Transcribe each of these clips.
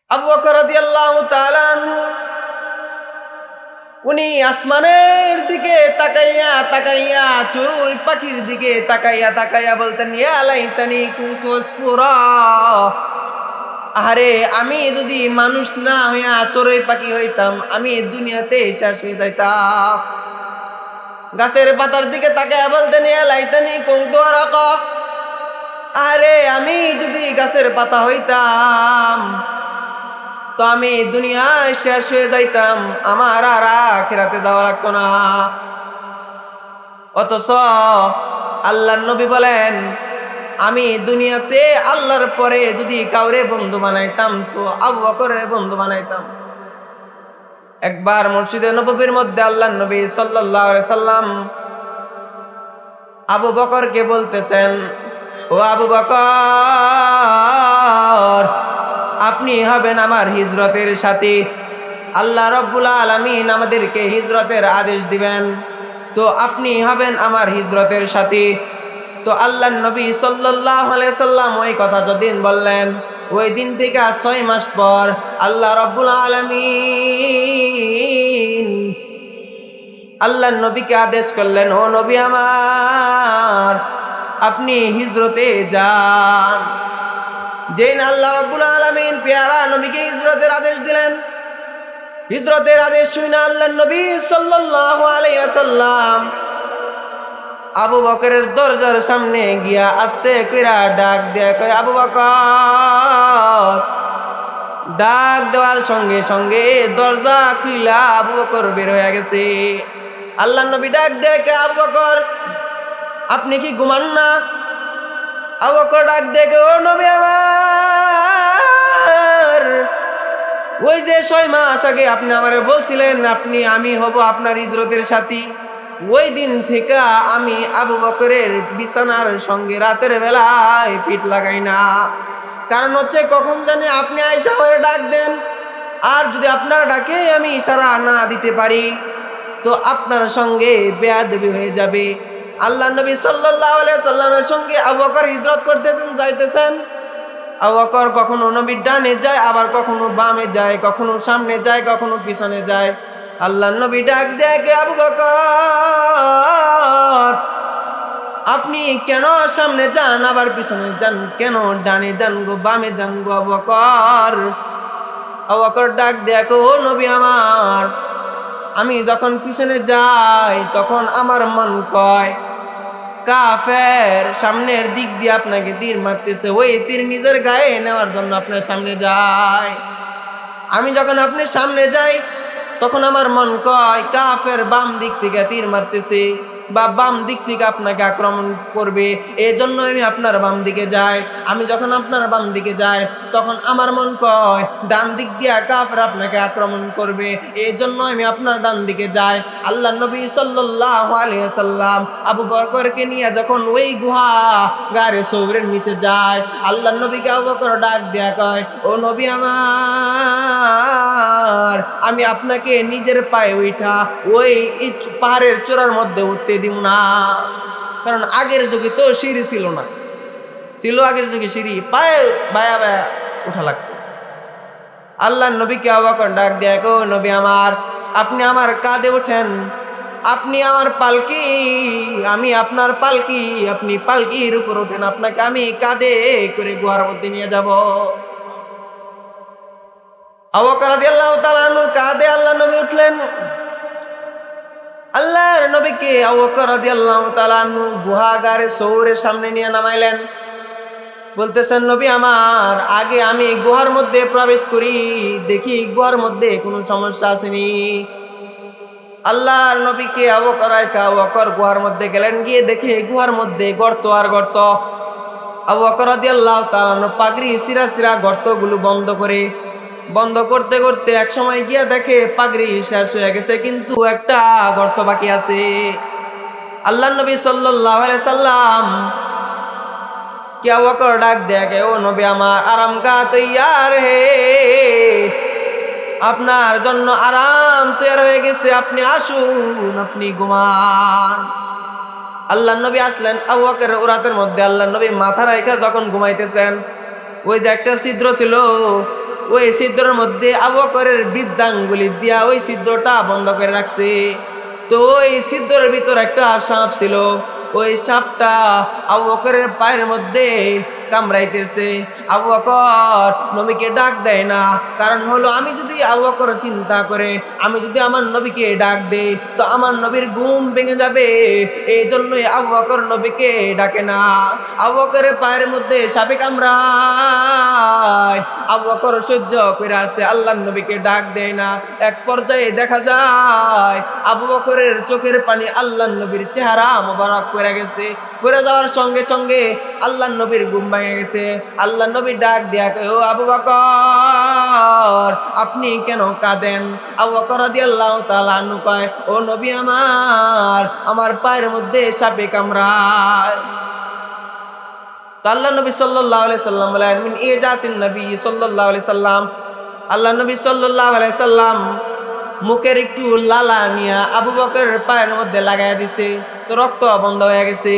আবু বকর রাদিয়াল্লাহু তাআলা আনহু উনি আসমানের দিকে তাকাইয়া তাকাইয়া চড়ুই পাখির দিকে তাকাইয়া তাকাইয়া বলতেন, ইয়া লাইতানি কুনতু আসফুরা। আরে আমি যদি মানুষ না হইয়া চড়ুই পাখি হইতাম, আমি দুনিয়াতে শেষ হয়ে যাইতাম। গাছের পাতার দিকে তাকাইয়া বলতেন, ইয়া লাইতানি কুনতু আরাকা। আরে আমি যদি গাছের পাতা হইতাম তো আমি দুনিয়ায় শেষ হয়ে যাইতাম, আমার আর আখিরাতে যাওয়া লাগতো না। অথচ আল্লাহর নবী বলেন, আমি দুনিয়াতে আল্লাহর পরে যদি কাউরে বন্ধু বানাইতাম তো আবু বকরের বন্ধু বানাইতাম। একবার মসজিদে নববীর মধ্যে আল্লাহর নবী সাল্লাল্লাহু আলাইহি সাল্লাম আবু বকরকে বলতেছেন, ও আবু বকর, আপনি হবেন আমার হিজরতের সাথী। আল্লাহ রাব্বুল আলামিন আমাদেরকে হিজরতের আদেশ দিবেন, তো আপনি হবেন আমার হিজরতের সাথী। তো আল্লাহর নবী সাল্লাল্লাহু আলাইহি সাল্লাম ওই কথা যদিন বললেন, ওই দিন থেকে 6 মাস পর আল্লাহ রাব্বুল আলামিন আল্লাহর নবীকে আদেশ করলেন, ও নবী আমার, আপনি হিজরতে যান। যেদিন আল্লাহ রাব্বুল আলামিন পেয়ারা নবীকে হিজরতের আদেশ দিলেন, হিজরতের আদেশ শুনে আল্লাহর নবী সাল্লাল্লাহু আলাইহি ওয়াসাল্লাম আবু বকরের দরজার সামনে গিয়া আস্তে কইরা ডাক দেয়া কয়, আবু বকর। ডাক দেওয়ার সঙ্গে সঙ্গে দরজা খুইলা আবু বকর বের হয়ে গেছে। আল্লাহর নবী ডাক দেয়, কে আবু বকর, আপনি কি ঘুমান না? আবু বকর ডাক দেয়, ও নবী আমার, ওই যে 6 মাস আগে আপনি আমারে বলছিলেন আমি হব আপনার হিজরতের সাথী, ওই দিন থেকে আমি আবু বকরের বিছানার সঙ্গে রাতের বেলায় পিঠ লাগাই না। কারণ হচ্ছে কখন জানি আপনি আয়েশা করে ডাক দেন, আর যদি আপনার ডাকে আমি ইশারা না দিতে পারি তো আপনার সঙ্গে বেয়াদবি হয়ে যাবে। আল্লাহ নবী সাল্লাল্লাহু আলাইহি সাল্লামের সঙ্গে আবু বকর হিজরত করতেছেন, যাইতেছেন। আবু বকর কখনো নবীর ডানে যায়, আবার কখনো বামে যায়, কখনো সামনে যায়, কখনো পিছনে যায়। আল্লাহর নবী ডাক দেয়, কে আবু বকর, আপনি কেন সামনে যান আবার পিছনে যান, কেন ডানে যান গো বামে যান গো আবু বকর? আবু বকর ডাক দেয়, ও নবী আমার, আমি যখন পিছনে যাই তখন আমার মন কয় কাফের সামনের দিক দিয়ে আপনাকে তীর মারতেছে, ওই তীর নিজের গায়ে নেওয়ার জন্য আপনার সামনে যায়। আমি যখন আপনার সামনে যাই তখন আমার মন কয় কাফের বাম দিক থেকে তীর মারতেছে বা বাম দিক থেকে আপনাকে আক্রমণ করবে, এই জন্য আমি আপনার বাম দিকে যাই। আমি যখন আপনার বাম দিকে যাই তখন আমার মন কয় ডান দিক দিয়ে কাফের আপনাকে আক্রমণ করবে, এই জন্য আমি আপনার ডান দিকে যাই। আল্লাহ নবী সাল্লাল্লাহু আলাইহি ওয়াসাল্লাম আবু বকরকে নিয়ে যখন ওই গুহা গারে সৌরের নিচে যায়, আল্লাহ নবীকে আবু বকর ডাক দেয়া কয়, ও নবী আমার, আমি আপনাকে নিজের পায়ে উঠা ওই পাহাড়ের চূড়ার মধ্যে উঠতে দিব না। কারণ আগের যুগে তো সিঁড়ি ছিল না, ছিল আগের যুগে সিঁড়ি, পায়ে বায়া বায়া উঠা লাগতো। আল্লাহ নবীকে আবু বকর ডাক দেয়, ও নবী আমার, আপনি আমার কাঁধে ওঠেন, আপনি আমার পালকি, আমি আপনার পালকি, আপনি পালকির উপর ওঠেন, আপনাকে আমি কাঁধে করে গুহার মধ্যে নিয়ে যাব। আবু বকর রাদিয়াল্লাহু তাআলা আনহুর কাঁধে আল্লাহ নবী উঠলেন। আল্লাহর নবীকে আবু বকর রাদিয়াল্লাহু তাআলা আনহু গুহাগারে সৌরের সামনে নিয়ে নামাইলেন। বলতেছেন, নবী আমার, আগে আমি গুহার মধ্যে প্রবেশ করি, দেখি গুহার মধ্যে কোনো সমস্যা আসেনি। আল্লাহর নবীকে আবু বকর গুহার মধ্যে গেলেন, গিয়ে দেখে গুহার মধ্যে গর্ত আর গর্ত। আবু বকর রাদিয়াল্লাহু তাআলা আনহু পাগড়ি সিরা সিরা গর্তগুলো বন্ধ করতে করতে এক সময় গিয়া দেখে পাগড়ি শেষ হয়ে গেছে, কিন্তু একটা গর্ত বাকি আছে। আল্লাহর নবী সাল্লাল্লাহু আলাইহি সাল্লাম কে আবু বকর ডাক দেয়, ও নবী আমার, আরাম কা তৈয়ার হে, আপনার জন্য আরাম তৈরি হয়ে গেছে, আপনি আসুন, আপনি ঘুমান। আল্লাহর নবী আসলেন। আবু বকরের উরাতের মধ্যে আল্লাহর নবী মাথা রাখা যখন ঘুমাইতেছেন, ওই যে একটা ছিদ্র ছিল, ওই ছিদ্রের মধ্যে আবু বকরের বৃদ্ধাঙ্গুলি দিয়া ওই ছিদ্রটা বন্ধ করে রাখছে। তো ওই ছিদ্রের ভিতর একটা সাপ ছিল, ওই সাপটা আবু বকরের পায়ের মধ্যে কামড়াইতেছে। আবু বকর নবীকে ডাক দেয় না, কারণ হলো আমি যদি আবু বকর চিন্তা করে আমি যদি আমার নবীকে ডাক দেই তো আমার নবীর ঘুম ভেঙে যাবে, এই জন্যই আবু বকর নবীকে ডাকে না। আবু বকরের পায়ের মধ্যে সাপে কামড়ায়, আবু বকর সহ্য করে আছে, আল্লাহর নবীকে ডাক দেয় না। এক পর্যায়ে দেখা যায় আবু বকরের চোখের পানি আল্লাহর নবীর চেহারা মোবারক করে গেছে। পড়ে যাওয়ার সঙ্গে সঙ্গে আল্লাহর নবীর ঘুম ভেঙে গেছে। আল্লাহর নবী ডাক দিয়া কয়, ও আবু বকর আপনি কেন কাঁদেন? আবু বকর রাদিয়াল্লাহু তাআলা আনহু কয়, ও নবী আমার পায়ের মধ্যে সাপে কামড়ায়। তো আল্লাহ নবী সাল্লাল্লাহু আলাইহি সাল্লাম বলেন, মিন ইজাসিন নবী সাল্লাল্লাহু আলাইহি সাল্লাম, আল্লাহ নবী সাল্লাল্লাহু আলাইহি সাল্লাম মুখের একটু লালা নিয়া আবু বকরের পায়ের মধ্যে লাগাইয়া দিছে, তো রক্ত বন্ধ হয়ে গেছে।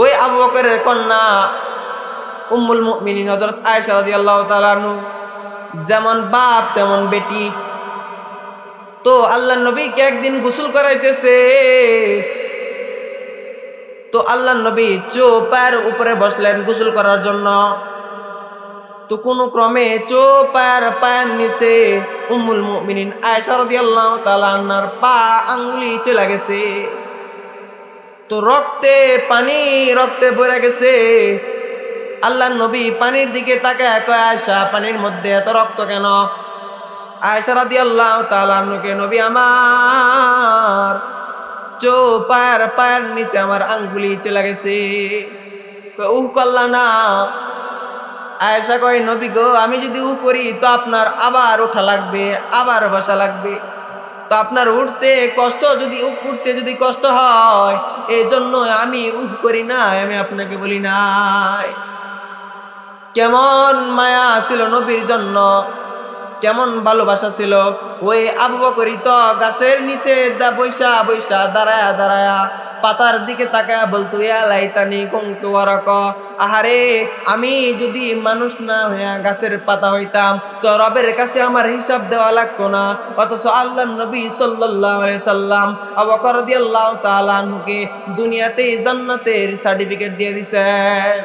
ওই আবু বকরের কন্যা উম্মুল মুমিনিন হযরত আয়েশা রাদিয়াল্লাহু তাআলা আনহা যেমন বাপ তেমন বেটি। তো আল্লাহর নবীকে একদিন গোসল করাইতেছে, তো আল্লাহর নবী চৌপায়ের উপরে বসলেন গোসল করার জন্য। তো কোনো ক্রমে পায়ের নিচে উম্মুল মুমিনিন আয়েশা রাদিয়াল্লাহু তাআলা আনহার পা আঙ্গুলি চলে গেছে। তো রক্তে ভরে গেছে। আল্লাহর নবী পানির দিকে তাকায় কয়, আয়েশা পানির মধ্যে এত রক্ত কেন? আয়েশা রাদিয়াল্লাহু তাআলা আনহাকে, নবী আমার পায়ের নিচে আমার আঙ্গুলি চলে গেছে। করলা না। আয়েশা কয়, নবী গো আমি যদি করি তো আপনার আবার ওঠা লাগবে, আবার বসা লাগবে। তো আপনার উঠতে যদি কষ্ট হয় এই জন্য আমি করি না, আমি আপনাকে বলি নাই। কেমন মায়া ছিল নবীর জন্য, কেমন ভালোবাসা ছিল। ওই আবু বকরই তো গাছের নিচে বৈশা দাঁড়ায়া পাতার দিকে তাকায় বলতো, ইয়া লাইতানি কুনতু ওয়ারাক, আহারে আমি যদি মানুষ না হইয়া গাছের পাতা হইতাম তো রবের কাছে আমার হিসাব দেওয়া লাগতো না। অথচ আল্লাহর নবী সাল্লাল্লাহু আলাইহি সাল্লাম আবু বকর রাদিয়াল্লাহু তাআলা আনহুকে দুনিয়াতেই জান্নাতের সার্টিফিকেট দিয়ে দিয়েছেন।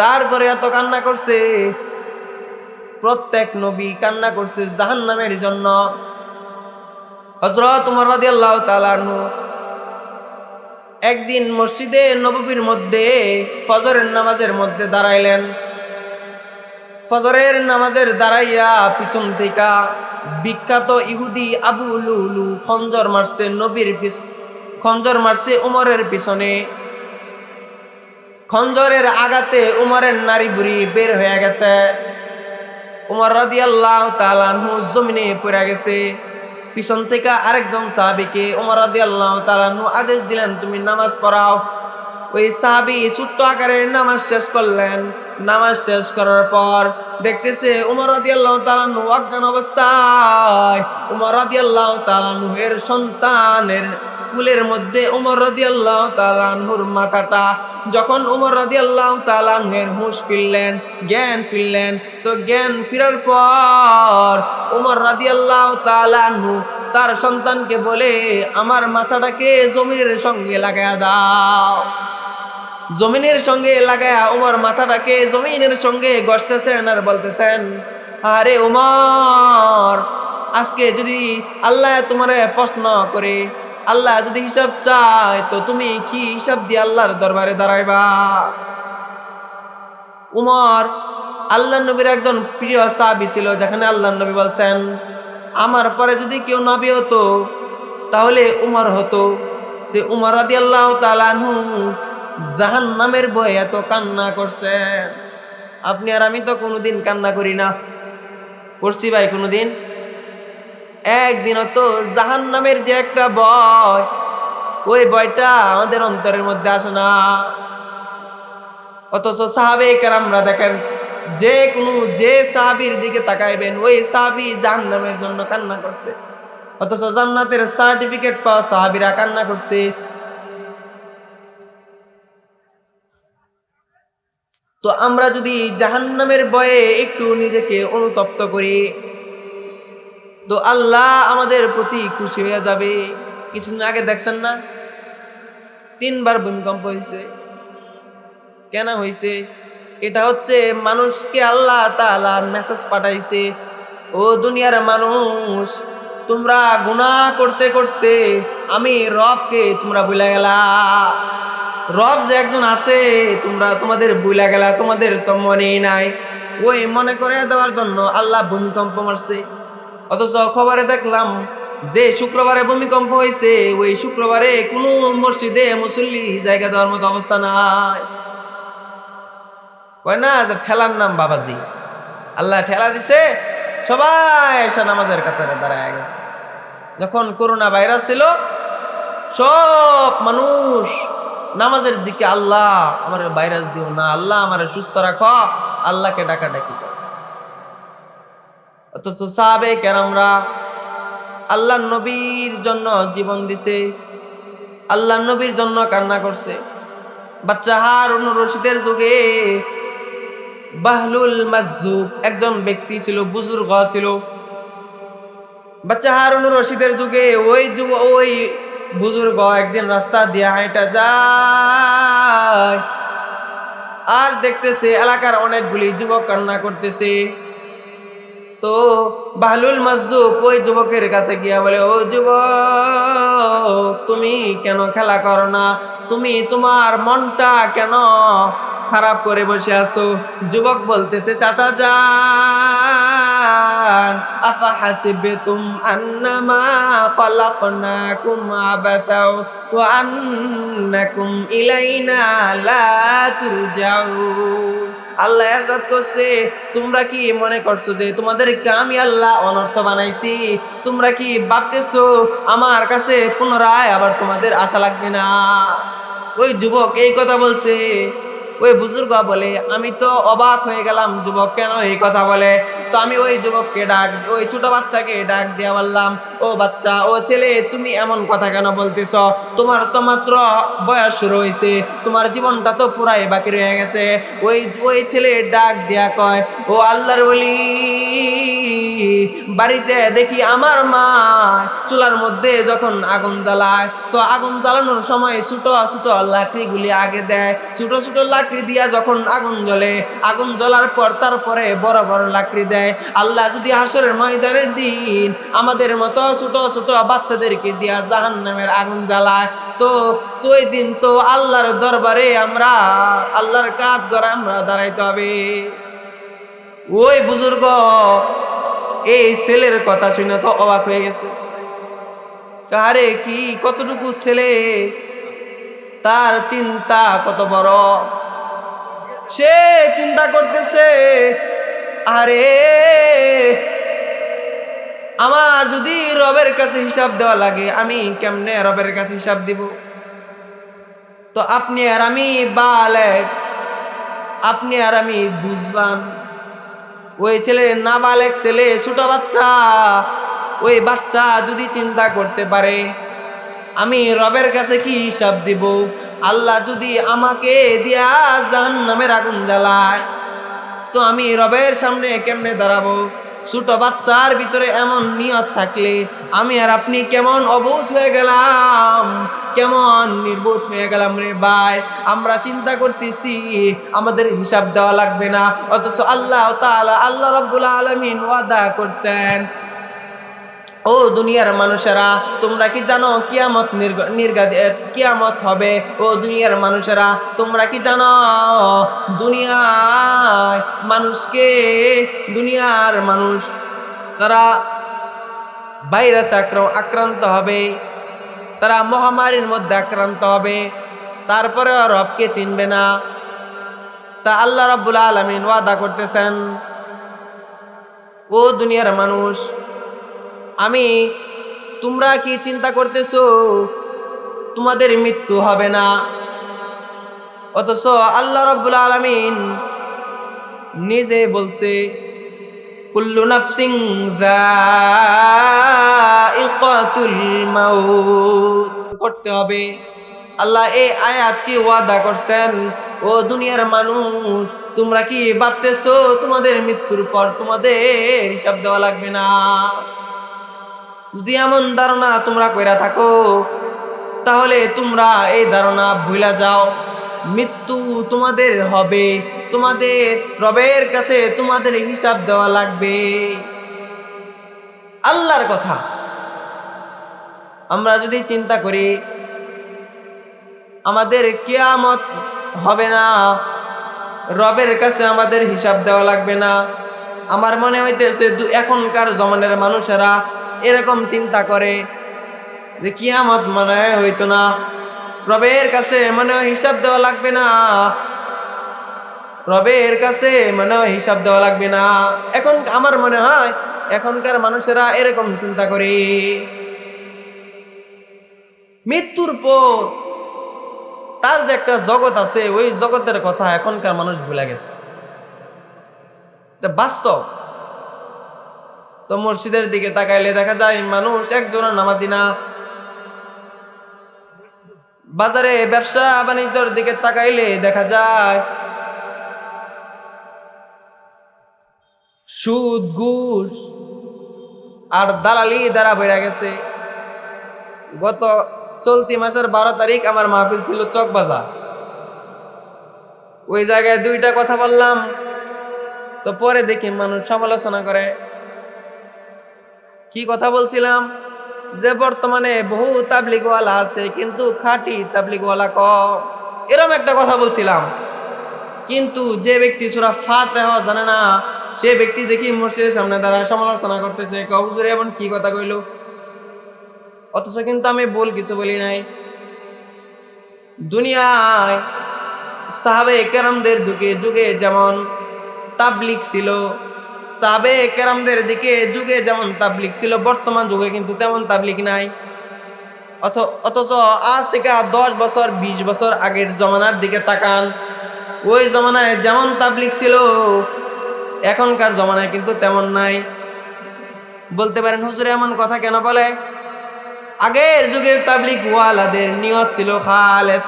তারপরে এত কান্না করছে, প্রত্যেক নবী কান্না করছে জাহান্নামের জন্য। হযরত ওমর রাদিয়াল্লাহু তাআলা আনহু একদিন মসজিদে নববীর মধ্যে ফজরের নামাজের মধ্যে দাঁড়াইলেন। ফজরের নামাজের দাঁড়াইয়া পিছন থেকে বিখ্যাত ইহুদি আবু লুলু খঞ্জর মারছে উমরের পিছনে। খঞ্জরের আঘাতে উমরের নাড়ি বুড়ি বের হয়ে গেছে। উমর রাদিয়াল্লাহু তাআলা আনহু জমিনে পড়ে গেছে। পিছন থেকে আরেকজন সাহাবীকে উমর রাদিয়াল্লাহু তাআলা আনহু আদেশ দিলেন, তুমি নামাজ পড়াও। ওই সাহাবী ছোট্ট আকারে নামাজ শেষ করলেন। নামাজ শেষ করার পর দেখতেছে উমর রাদিয়াল্লাহু তাআলা আনহু অজ্ঞান অবস্থায়। উমর রাদিয়াল্লাহু তাআলা আনহু এর সন্তানের কুলের মধ্যে উমর রাদিয়াল্লাহু তাআলা আনহুর মাথাটা। যখন উমর রাদিয়াল্লাহু তাআলা আনহুর হুঁশ ফিরলেন, জ্ঞান ফিরলেন, তো জ্ঞান ফেরার পর উমর রাদিয়াল্লাহু তাআলা আনহু তার সন্তানকে বলে, আমার মাথাটাকে জমিনের সঙ্গে লাগায়া দাও। জমিনের সঙ্গে লাগায়া উমর মাথাটাকে জমিনের সঙ্গে ঘষতেছেন আর বলতেছেন, আরে উমর, আজকে যদি আল্লাহ তোমারে প্রশ্ন করে, আল্লাহ যদি হিসাব চায় তো তুমি কি হিসাব দিয়ে আল্লাহর দরবারে দাঁড়াইবা? উমর আল্লাহ নবীর একজন প্রিয় সাহাবী ছিল, যেখানে আল্লাহ নবী বলছেন আমার পরে যদি কেউ নবী হতো তাহলে উমর হতো। যে উমর রাদিয়াল্লাহু তাআলা আনহু জাহান্নামের ভয়ে এত কান্না করছেন। আপনি আর আমি তো কোনোদিন কান্না করি না, করছি ভাই কোনোদিন? একদিনও তো জাহান্নামের যে একটা ভয়, ওই ভয়টা আমাদের অন্তরের মধ্যে আসে না। অথচ সাহাবায়ে কেরামরা দেখেন, যে সাহাবীর দিকে তাকাইবেন ওই সাহাবী জাহান্নামের জন্য কান্না করছে, অথচ জান্নাতের সার্টিফিকেট পাওয়া সাহাবীরা কান্না করছে। তো আমরা যদি জাহান্নামের ভয়ে একটু নিজেকে অনুতপ্ত করি, তো আল্লাহ আমাদের প্রতি খুশি হয়ে যাবে। কিছুদিন আগে দেখছেন না, 3বার ভূমিকম্প হয়েছে। কেন হয়েছে? এটা হচ্ছে মানুষকে আল্লাহ তাআলা মেসেজ পাঠাইছে, ও দুনিয়ার মানুষ, তোমরা গুনাহ করতে করতে আমি রবকে তোমরা ভুলে গেলা। রব যে একজন আছে তোমাদের ভুলে গেলা, তোমাদের তো মনেই নাই। ওই মনে করে দেওয়ার জন্য আল্লাহ ভূমিকম্প মারছে। অথচ খবরে দেখলাম যে শুক্রবারে ভূমিকম্প হয়েছে, ওই শুক্রবারে কোনো মসজিদে মুসল্লি জায়গা দেওয়ার মতো অবস্থা নাই। কয় না যে ঠেলার নাম বাবাজি, আল্লাহ ঠেলা দিছে, সবাই এসে নামাজের কাতারে দাঁড়ায় গেছে। যখন করোনা ভাইরাস ছিল, সব মানুষ নামাজের দিকে, আল্লাহ আমার ভাইরাস দিও না, আল্লাহ আমার সুস্থ রাখো, আল্লাহকে ডাকাডাকি করে। অথচ সাহাবে কেরামরা আল্লাহ নবীর জন্য জীবন দিছে, আল্লাহ নবীর জন্য কান্না করছে। বাচ্চা হারুন রশিদের যুগে বাহলুল মাজজুব একজন ব্যক্তি ছিল, বুজুর্গ ছিল। বাচ্চা হারুন রশিদের যুগে ওই বুজুর্গ একদিন রাস্তা দিয়ে হাঁটা যায়, আর দেখতেছে এলাকার অনেকগুলি যুবক কান্না করতেছে। তো বাহলুল মাজজুব ওই যুবকের কাছে গিয়া বলে, ও যুবক, তুমি কেন খেলা করো না? তুমি তোমার মনটা কেন খারাপ করে বসে আছো? যুবক বলতেছে, চাচা যান, আফা হাসিবতুম আন্নামা খালাকনাকুম আবাতাও ওয়া আন্নাকুম ইলাইনা লা তুরজাউন। আল্লাহ ইরশাদ করছে, তোমরা কি মনে করছো যে তোমাদেরকে আমি আল্লাহ অনর্থ বানাইছি? তোমরা কি ভাবতেছো আমার কাছে পুনরায় আবার তোমাদের আশা লাগবে না? ওই যুবক এই কথা বলছে। ওই বুজুর্গ বলে, আমি তো অবাক হয়ে গেলাম, যুবক কেন এই কথা বলে। তো আমি ওই যুবককে ওই ছোট বাচ্চাকে ডাক দিয়ে বললাম, ও বাচ্চা, ও ছেলে, তুমি এমন কথা কেন বলতেছ? তোমার তো মাত্র বয়স শুরু হয়েছে, তোমার জীবনটা তো পুরাই বাকি রয়ে গেছে। ওই ছেলে ডাক দিয়া কয়, ও আল্লাহর ওলি, বাড়িতে দেখি আমার মা চুলার মধ্যে যখন আগুন জ্বালায়, তো আগুন জ্বালানোর সময় ছোট ছোট লাকড়িগুলি আগে দেয়, ছোট ছোট লাকড়ি দিয়া যখন আগুন জ্বলে, আগুন জ্বলার পর তারপরে বড় বড় লাকড়ি দেয়। আল্লাহ যদি হাসরের ময়দানের দিন আমাদের মতো ছোট ছোট বাচ্চাদেরকে দিয়া জাহান্নামের আগুন জ্বালায়, তো ওই দিন তো আল্লাহর দরবারে আমরা আল্লাহর কাঠ ধরে আমরা দাঁড়াইতে হবে। ওই বুজুর্গ এই ছেলের কথা শুনে তো অবাক হয়ে গেছে। আরে কি, কতটুকু ছেলে, তার চিন্তা কত বড়। সে চিন্তা করতেছে, আরে আমার যদি রবের কাছে হিসাব দেওয়া লাগে, আমি কেমনে রবের কাছে হিসাব দিব? তো আপনি আর আমি বালেক, আপনি আর আমি বুঝবান। ওই ছেলে নাবালেক ছেলে, ছোট বাচ্চা, ওই বাচ্চা যদি চিন্তা করতে পারে আমি রবের কাছে কি হিসাব দিব, আল্লাহ যদি আমাকে দিয়া জাহান্নামের আগুন জ্বালায়, তো আমি রবের সামনে কেমনে দাঁড়াবো? ছোট বাচ্চার ভিতরে এমন নিয়ত থাকলে আমি আর আপনি কেমন অবুঝ হয়ে গেলাম, কেমন নির্বোধ হয়ে গেলাম রে ভাই। আমরা চিন্তা করতেছি আমাদের হিসাব দেওয়া লাগবে না, অথচ আল্লাহ তাআলা, আল্লাহ রাব্বুল আলামিন ওয়াদা করছেন, ও দুনিয়ার মানুষেরা, তোমরা কি জানো কিয়ামত কিয়ামত হবে? ও দুনিয়ার মানুষেরা, তোমরা কি জানো দুনিয়ার মানুষ তারা ভাইরাসে আক্রান্ত হবে, তারা মহামারীর মধ্যে আক্রান্ত হবে, তারপরে রবকে চিনবে না। তা আল্লাহ রাব্বুল আলামিন ওয়াদা করতেছেন, ও দুনিয়ার মানুষ, তোমরা কি চিন্তা করতেছো তোমাদের মৃত্যু হবে না? অথচ আল্লাহ রাব্বুল আলামিন নিজে বলছে, কুল্লু নাফসিন যায়িকাতুল মাউত, করতে হবে। আল্লাহ এই আয়াত কি ওয়াদা করছেন, ও দুনিয়ার মানুষ, তোমরা কি ভাবতেছো তোমাদের মৃত্যুর পর তোমাদের হিসাব দেওয়া লাগবে না? যদি এমন ধারণা তোমরা কইরা থাকো, তাহলে তোমরা এই ধারণা ভুলা যাও। মৃত্যু তোমাদের হবে, তোমাদের রবের কাছে তোমাদের হিসাব দেওয়া লাগবে। আল্লাহর কথা আমরা যদি চিন্তা করি, আমাদের কিয়ামত হবে না, রবের কাছে আমাদের হিসাব দেওয়া লাগবে না। আমার মনে হইতেছে এখনকার জমানের মানুষেরা এরকম চিন্তা করে যে কিয়ামত মনে হয় হইতো না, রবের কাছে মনে হয় হিসাব দেওয়া লাগবে না, রবের কাছে মনে হয় হিসাব দেওয়া লাগবে না। এখন আমার মনে হয় এখনকার মানুষেরা এরকম চিন্তা করে। মৃত্যুর পর তার যে একটা জগৎ আছে, ওই জগতের কথা এখনকার মানুষ ভুলে গেছে। এটা বাস্তব। তো মসজিদের দিকে তাকাইলে দেখা যায় মানুষ একজনা নামাজি না। বাজারে ব্যবসা বাণিজ্যের দিকে তাকাইলে দেখা যায় সুদ, ঘুষ আর দালালি দ্বারা বেড়ে গেছে। গত চলতি মাসের 12 তারিখ আমার মাহফিল ছিল চকবাজার। ওই জায়গায় দুইটা কথা বললাম, তো পরে দেখি মানুষ সমালোচনা করে। কি কথা বলছিলাম? যে বর্তমানে বহু তাবলিগওয়ালা আছে কিন্তু খাঁটি তাবলিগওয়ালা কম, এরকম একটা কথা বলছিলাম। কিন্তু যে ব্যক্তি সূরা ফাতিহা জানে না, সে ব্যক্তি দেখি মসজিদের সামনে দাঁড়ায় সমালোচনা করতেছে, হুজুর এমন কি কথা কইলো। অথচ কিন্তু আমি ভুল কিছু বলি নাই। দুনিয়ায় সাহাবে কেরামদের যুগে যেমন তাবলিগ ছিল, সাহাবে কেরামদের যুগে যেমন তাবলিগ ছিল, বর্তমান যুগে কিন্তু তেমন তাবলিগ নাই। অথচ আজ থেকে 10 বছর 20 বছর আগের জমানার দিকে তাকান, ওই জমানায় যেমন তাবলিগ ছিল এখনকার জমানায় কিন্তু তেমন নাই। বলতে পারেন হুজুর এমন কথা কেন বলে? আগের যুগের তাবলিগ ওয়ালাদের নিয়ত ছিল খালেস,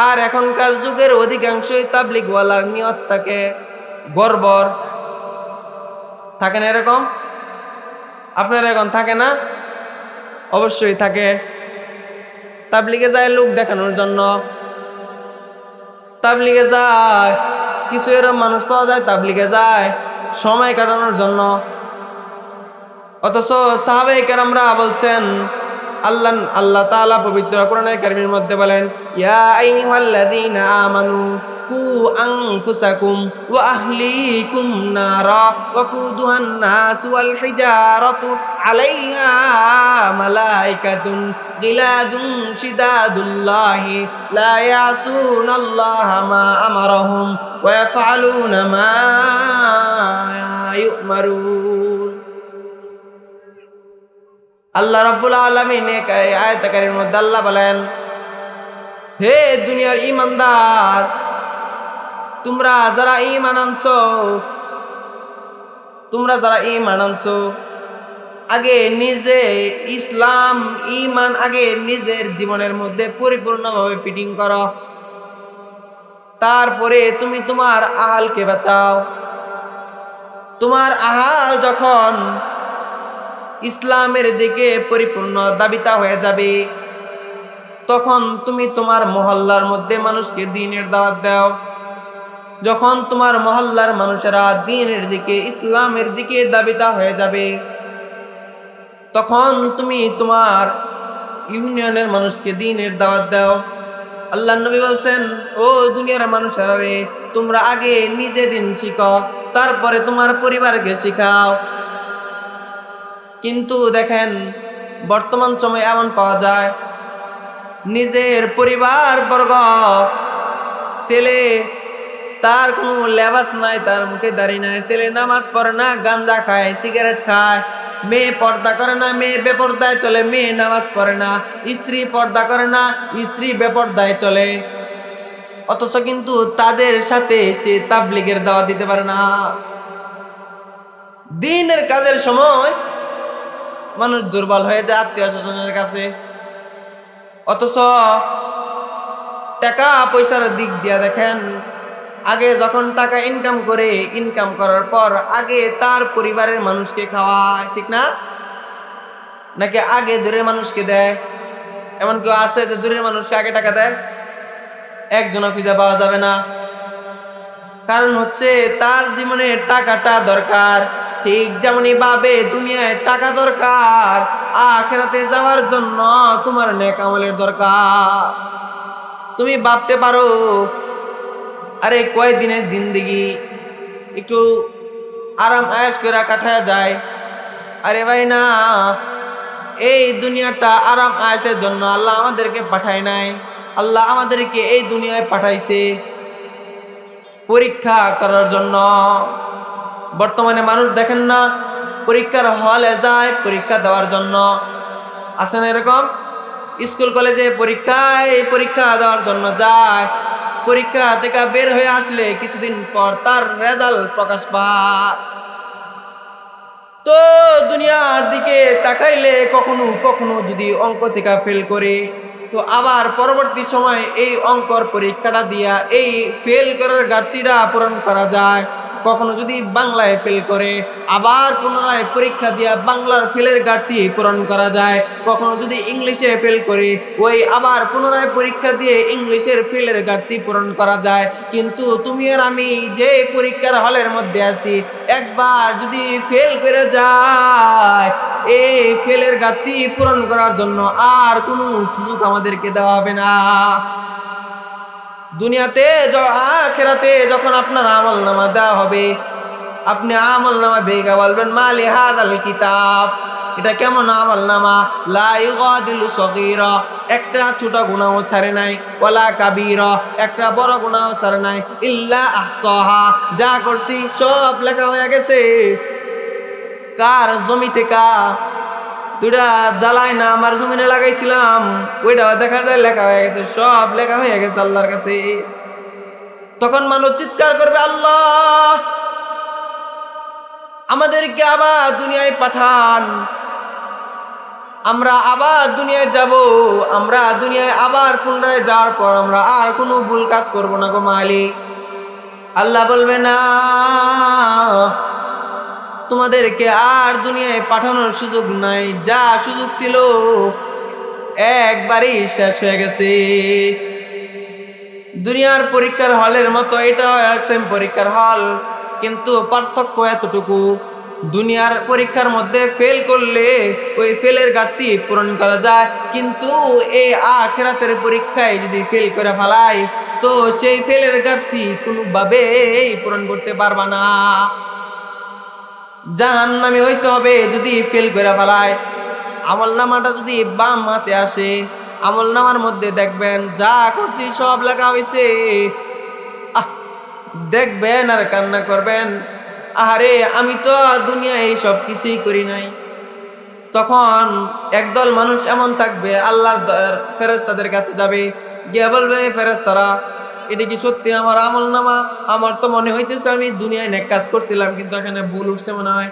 আর এখনকার যুগের অধিকাংশই তাবলিগ ওয়ালার নিয়ত থাকে গড়বড়। থাকে না এরকম? আপনার এখন থাকে না? অবশ্যই থাকে। তাবলিগে যায় লোক দেখানোর জন্য, তাবলিগে যায় কিছু এরকম মানুষ পাওয়া যায়, তাবলিগে যায় সময় কাটানোর জন্য। অথচ সাহাবায়ে কেরামরা বলছেন, আল্লাহ তাআলা পবিত্র কোরআনের কারীমের মধ্যে বলেন, ইয়া আইয়ুহাল্লাযীনা আমানু কু আনফুসাকুম ওয়া আহলিকুম নারা ওয়াকুদুহান নাস ওয়াল হিজারাতু আলাইহা মালাইকাতুন গিলাদুন শিদাদুল্লাহি লা ইয়াসুনাল্লাহা মা আমারাহুম ওয়া ইয়াফআলুনা মা ইউমারুন। আল্লাহ রাব্বুল আলামিন এই আয়াতে কারীমের মধ্যে আল্লাহ বলেন, হে দুনিয়ার ঈমানদার, তোমরা যারা ঈমান আনছো, আগে নিজে ইসলাম ঈমান আগে নিজের জীবনের মধ্যে পরিপূর্ণভাবে ফিটিং করো, তারপরে তুমি তোমার আহালকে বাঁচাও। তোমার আহাল যখন ইসলামের দিকে পরিপূর্ণ দাবিতা হয়ে যাবে, তখন তুমি তোমার মহল্লার মধ্যে মানুষকে দ্বীনের দাওয়াত দাও। যখন তোমার মহল্লার মানুষেরা দ্বীনের দিকে, ইসলামের দিকে দাবিতা হয়ে যাবে, তখন তুমি তোমার ইউনিয়নের মানুষকে দ্বীনের দাওয়াত দাও। আল্লাহ নবী বলছেন, ও দুনিয়ার মানুষেরা রে, তোমরা আগে নিজে দ্বীন শিখো, তারপরে তোমার পরিবারকে শিখাও। কিন্তু দেখেন বর্তমান সময় এমন পাওয়া যায়, নিজের পরিবার বর্গ, ছেলে তার কোনো লেবাস নাই, তার মুখে দাড়ি নাই, ছেলে নামাজ পড়ে না, গাঞ্জা খায়, সিগারেট খায়, মেয়ে পর্দা করে না, মেয়ে বেপর্দায় চলে, মেয়ে নামাজ পড়ে না, স্ত্রী পর্দা করে না, স্ত্রী বেপর্দায় চলে। অথচ কিন্তু তাদের সাথে সে তাবলীগের দাওয়াত দিতে পারে না। দ্বীনের কাজের সময় মানুষ দুর্বল হয়ে যায় আত্মীয় স্বজনের কাছে। অথচ টাকা পয়সার দিক দিয়া দেখেন আগে যখন টাকা ইনকাম করে, ইনকাম করার পর আগে তার পরিবারের মানুষকে খাওয়ায়, ঠিক না? নাকি আগে দূরের মানুষকে দেয়? এমন কেউ আছে যে দূরের মানুষকে আগে টাকা দেয়? একজনও খুঁজে পাওয়া যাবে না। কারণ হচ্ছে তার জীবনে টাকাটা দরকার। ঠিক যেমনই ভাবে দুনিয়ায় টাকা দরকার, আখিরাতে যাওয়ার জন্য তোমার নেক আমলের দরকার। তুমি ভাবতে পারো, আরে কয়দিনের জিন্দেগি, একটু আরাম আয়েশ করে কাটায় যায়। আরে ভাই না, এই দুনিয়াটা আরাম আয়েশের জন্য আল্লাহ আমাদেরকে পাঠায় নাই। আল্লাহ আমাদেরকে এই দুনিয়ায় পাঠাইছে পরীক্ষা করার জন্য। বর্তমানে মানুষ দেখেন না, পরীক্ষার হলে যায় পরীক্ষা দেওয়ার জন্য। আছে না এরকম? স্কুল কলেজে পরীক্ষা দেওয়ার জন্য যায়। পরীক্ষা থেকে বের হয়ে আসলে কিছুদিন পর তার রেজাল্ট প্রকাশ পায়। তো দুনিয়ার দিকে তাকাইলে কখনো কখনো যদি অঙ্ক থেকে ফেল করে, তো আবার পরবর্তী সময় এই অঙ্কর পরীক্ষাটা দিয়া এই ফেল করার ঘাটতিটা পূরণ করা যায়। কখনো যদি বাংলায় ফেল করে, আবার পুনরায় পরীক্ষা দিয়া বাংলার ফেলের ঘাটতি পূরণ করা যায়। কখনো যদি ইংলিশে ফেল করে, ওই আবার পুনরায় পরীক্ষা দিয়ে ইংলিশের ফেলের ঘাটতি পূরণ করা যায়। কিন্তু তুমি আর আমি যে পরীক্ষার হলের মধ্যে আছি, একবার যদি ফেল করে যায়, এই ফেলের ঘাটতি পূরণ করার জন্য আর কোনো সুযোগ আমাদেরকে দেওয়া হবে না। দুনিয়াতে আখিরাতে যখন আপনার আমল নামা দেওয়া হবে, আপনি আমল নামা দেখে বলবেন মালি হাদাল কিতাব, এটা কেমন আমল নামা? লা ইউগাদিলু সগীরা, একটা ছোট গুনাহও ছাড়ে নাই, ওয়ালা কাবীরা, একটা বড় গুনাহও ছাড়ে নাই, ইল্লা আহসাহা, যা করছি সব লেখা হয়ে গেছে। কার জমি থেকে দুইটা জ্বালাই না আমার জমিনে লাগাইছিলাম, ওইটাও দেখা যায় লেখা হয়ে গেছে, সব লেখা হয়ে গেছে আল্লাহর কাছে। তখন মানুষ চিৎকার করবে, আল্লাহ আমাদেরকে আবার দুনিয়ায় পাঠান, আমরা আবার দুনিয়ায় যাব, আমরা দুনিয়ায় আবার পুনরায় যাওয়ার পর আমরা আর কোনো ভুল কাজ করব না গো মালিক। আল্লাহ বলবে না, তোমাদেরকে আর দুনিয়ায় পাঠানোর সুযোগ নাই, যা সুযোগ ছিল একবারই শেষ হয়ে গেছে। দুনিয়ার পরীক্ষার হলের মতো এটাও সেম পরীক্ষার হল, কিন্তু পার্থক্য এতটুকু, দুনিয়ার পরীক্ষার মধ্যে ফেল করলে ওই ফেলের ঘাটতি পূরণ করা যায়, কিন্তু এই আখিরাতের পরীক্ষায় যদি ফেল করে ফেলাই, তো সেই ফেলের ঘাটতি কোনোভাবেই পূরণ করতে পারবা না। জাহান্নামী হইতে হবে যদি ফেল করে ফেলায়। আমল নামাটা যদি বাম হাতে আসে, আমল নামার মধ্যে দেখবেন যা করছি সব লেখা হয়েছে, দেখবেন আর কান্না করবেন, আরে আমি তো দুনিয়ায় এই সব কিছুই করি নাই। তখন একদল মানুষ এমন থাকবে, আল্লাহর ফেরেশতাদের কাছে যাবে, গিয়ে বলবে, ফেরেশতারা এটা কি সত্যি আমার আমল নামা? আমার তো মনে হইতেছে আমি দুনিয়ায় নেক কাজ করছিলাম, কিন্তু এখানে ভুল উঠছে মনে হয়।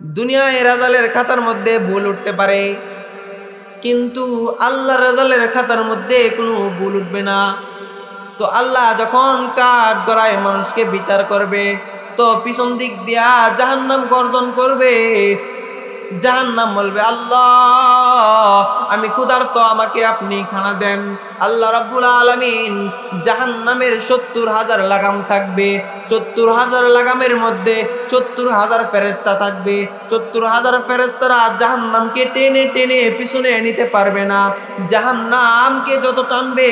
দুনিয়ায় রেজাল্টের খাতার মধ্যে ভুল উঠতে পারে, কিন্তু আল্লাহর রেজাল্টের খাতার মধ্যে কোনো ভুল উঠবে না। তো আল্লাহ যখন কাঠ গড়ায় মানুষকে বিচার করবে, তো পিছন দিক দিয়া জাহান্নাম গর্জন করবে। জাহান্নাম বলবে, আল্লাহ আমি ক্ষুধার্ত, আমাকে আপনি খানা দেন। আল্লাহ রাব্বুল আলামিন জাহান্নামের 70,000 লাগাম থাকবে, 70,000 লাগামের মধ্যে 70,000 ফেরেশতা থাকবে। 70,000 ফেরেশতারা জাহান্নামকে টেনে টেনে পিছনে নিতে পারবে না। জাহান্নামকে যত টানবে,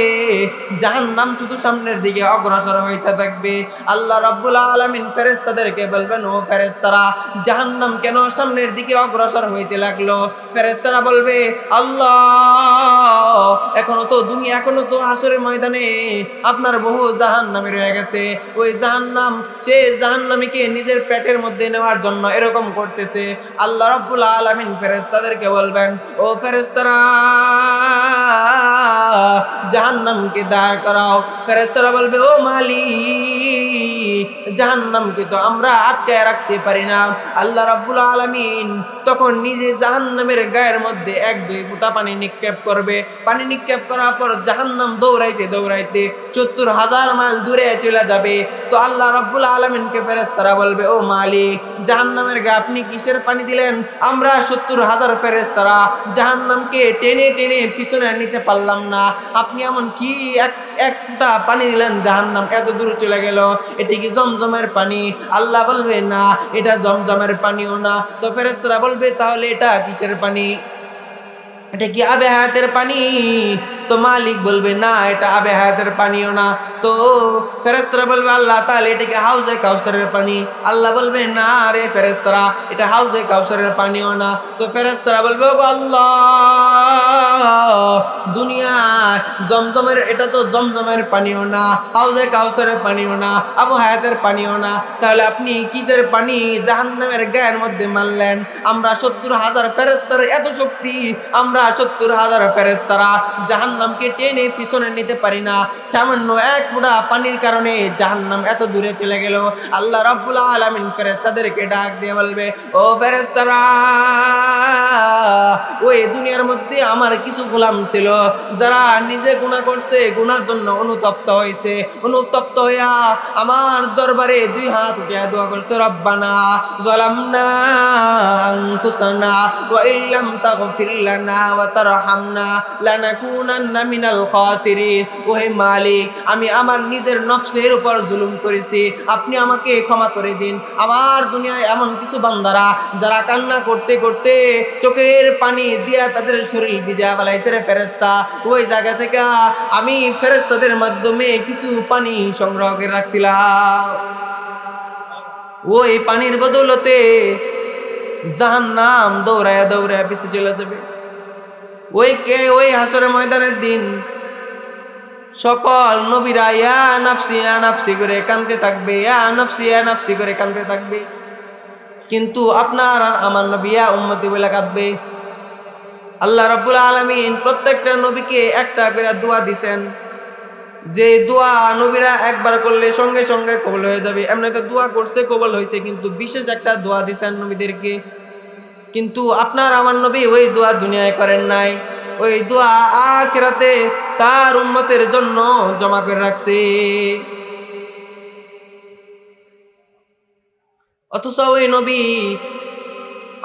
জাহান্নাম শুধু সামনের দিকে অগ্রসর হইতে থাকবে। আল্লাহ রাব্বুল আলামিন ফেরেশতাদেরকে বলবেন, ও ফেরেশতারা জাহান্নাম কেন সামনের দিকে অগ্রসর হইতে লাগলো? ফেরেশতারা বলবে, আল্লাহ এখনো তো হাসরের ময়দানে আপনার বহু জাহান্নামী রয়ে গেছে, ওই জাহান্নাম জাহান্নাম, সে জাহান্নামীকে নিজের পেটের মধ্যে নেওয়ার জন্য এরকম করতেছে। আল্লাহ রাব্বুল আলামিন ফেরেশতাদেরকে বলবেন, ও ফেরেশতারা জাহান্নামকে দাঁড় করাও। ফেরেশতারা বলবে, ও মালিক, জাহান্নামকে তো আমরা আটকায় রাখতে পারি না। আল্লাহ রাব্বুল আলামিন তখন নিজে জাহান্নামের গায়ের মধ্যে 1-2 ফোঁটা পানি নিক্ষেপ করবে। পানি নিক্ষেপ করার পর জাহান্নাম দৌড়াইতে দৌড়াইতে 70,000 মাইল দূরে চলে যাবে। তো আল্লাহ রাব্বুল আলামিনকে ফেরেশতারা বলবে, ও মালিক, জাহান্নামের গায়ে আপনি কিসের পানি দিলেন? আমরা 70,000 ফেরেশতারা জাহান্নামকে টেনে টেনে পিছনে নিতে পারলাম না, আপনি এমন কি এক ফোঁটা পানি দিলেন, জাহান্নাম এত দূর চলে গেল? এটি কি জমজমের পানি? আল্লাহ বলবে, না, এটা জমজমের পানিও না। তো ফেরেশতারা বলবে, তাহলে এটা কিসের পানি? এটা কি আবে হায়াতের পানি? তো মালিক বলবে, না, এটা আবে হায়াতের পানিও না। তো ফেরেশতারা বলবে, আল্লাহ, তাহলে এটা কি হাউজে কাউসারের পানি? আল্লাহ বলবে, না রে ফেরেশতারা, এটা হাউজে কাউসারের পানিও না। তো ফেরেশতারা বলবে, ও আল্লাহ, দুনিয়ায় জমজমের, এটা তো জমজমের পানিও না, হাউজে কাউসারের পানিও না, আবু হায়াতের পানিও না, তাহলে আপনি কিসের পানি জাহান্নামের গায়ের মধ্যে মারলেন? আমরা 70,000 ফেরেশতার এত শক্তি, আমরা 70,000 ফেরেশতারা জাহান্নামকে টেনে পিছনে নিতে পারি না। সামান্য এক ফোঁটা পানির কারণে জাহান্নাম এত দূরে চলে গেল। আল্লাহ রাব্বুল আলামিন ফেরেশতাদেরকে ডাক দিয়ে বলবে, ও ফেরেশতারা, ওই দুনিয়ার মধ্যে আমার কিছু গোলাম ছিল যারা নিজে গুনাহ করছে, গুনার জন্য অনুতপ্ত হয়েছে, অনুতপ্ত হইয়া আমার দরবারে 2 হাত উঠিয়া দোয়া করছে, রব্বানা যালামনা আনফুসানা ওয়া ইল্লাম তাগফির লানা ওয়া তারহামনা লানাকুনান্না মিনাল খাসিরিন। ওহে মালিক, আমি আমার নিজের নফসের উপর জুলুম করেছি, আপনি আমাকে ক্ষমা করে দিন। আমার দুনিয়ায় এমন কিছু বান্দারা যারা কান্না করতে করতে চোখের পানি দিয়া তাদের শরীর ভিজা ফেলাইছে রে ফেরেশতা, ওই জায়গা থেকে আমি ফেরেশতাদের মাধ্যমে কিছু পানি সংগ্রহ করে রাখছিলাম। ওই পানির বদৌলতে জাহান্নাম দৌড়ায়া দৌড়ায়া পিছে চলে যাবে। ওই হাসরের ময়দানের দিন সকল নবীরা ইয়া নাফসি করে কাঁদতে থাকবে, ইয়া নাফসি করে কাঁদতে থাকবে। কিন্তু আপনার আর আমার নবী ইয়া উম্মতি বলে কাঁদবে। আল্লাহ রাব্বুল আলামিন প্রত্যেকটা নবীকে একটা করে দোয়া দিবেন, যে দোয়া নবীরা একবার করলে সঙ্গে সঙ্গে কবুল হয়ে যাবে। এমনিতে দোয়া করছে, কবুল হয়েছে, কিন্তু বিশেষ একটা দোয়া দিবেন নবীদেরকে। কিন্তু আপনার আমার নবী ওই দোয়া দুনিয়ায় করেন নাই, ওই দোয়া আখিরাতে তার উম্মতের জন্য জমা করে রাখছে। অথচ ওই নবী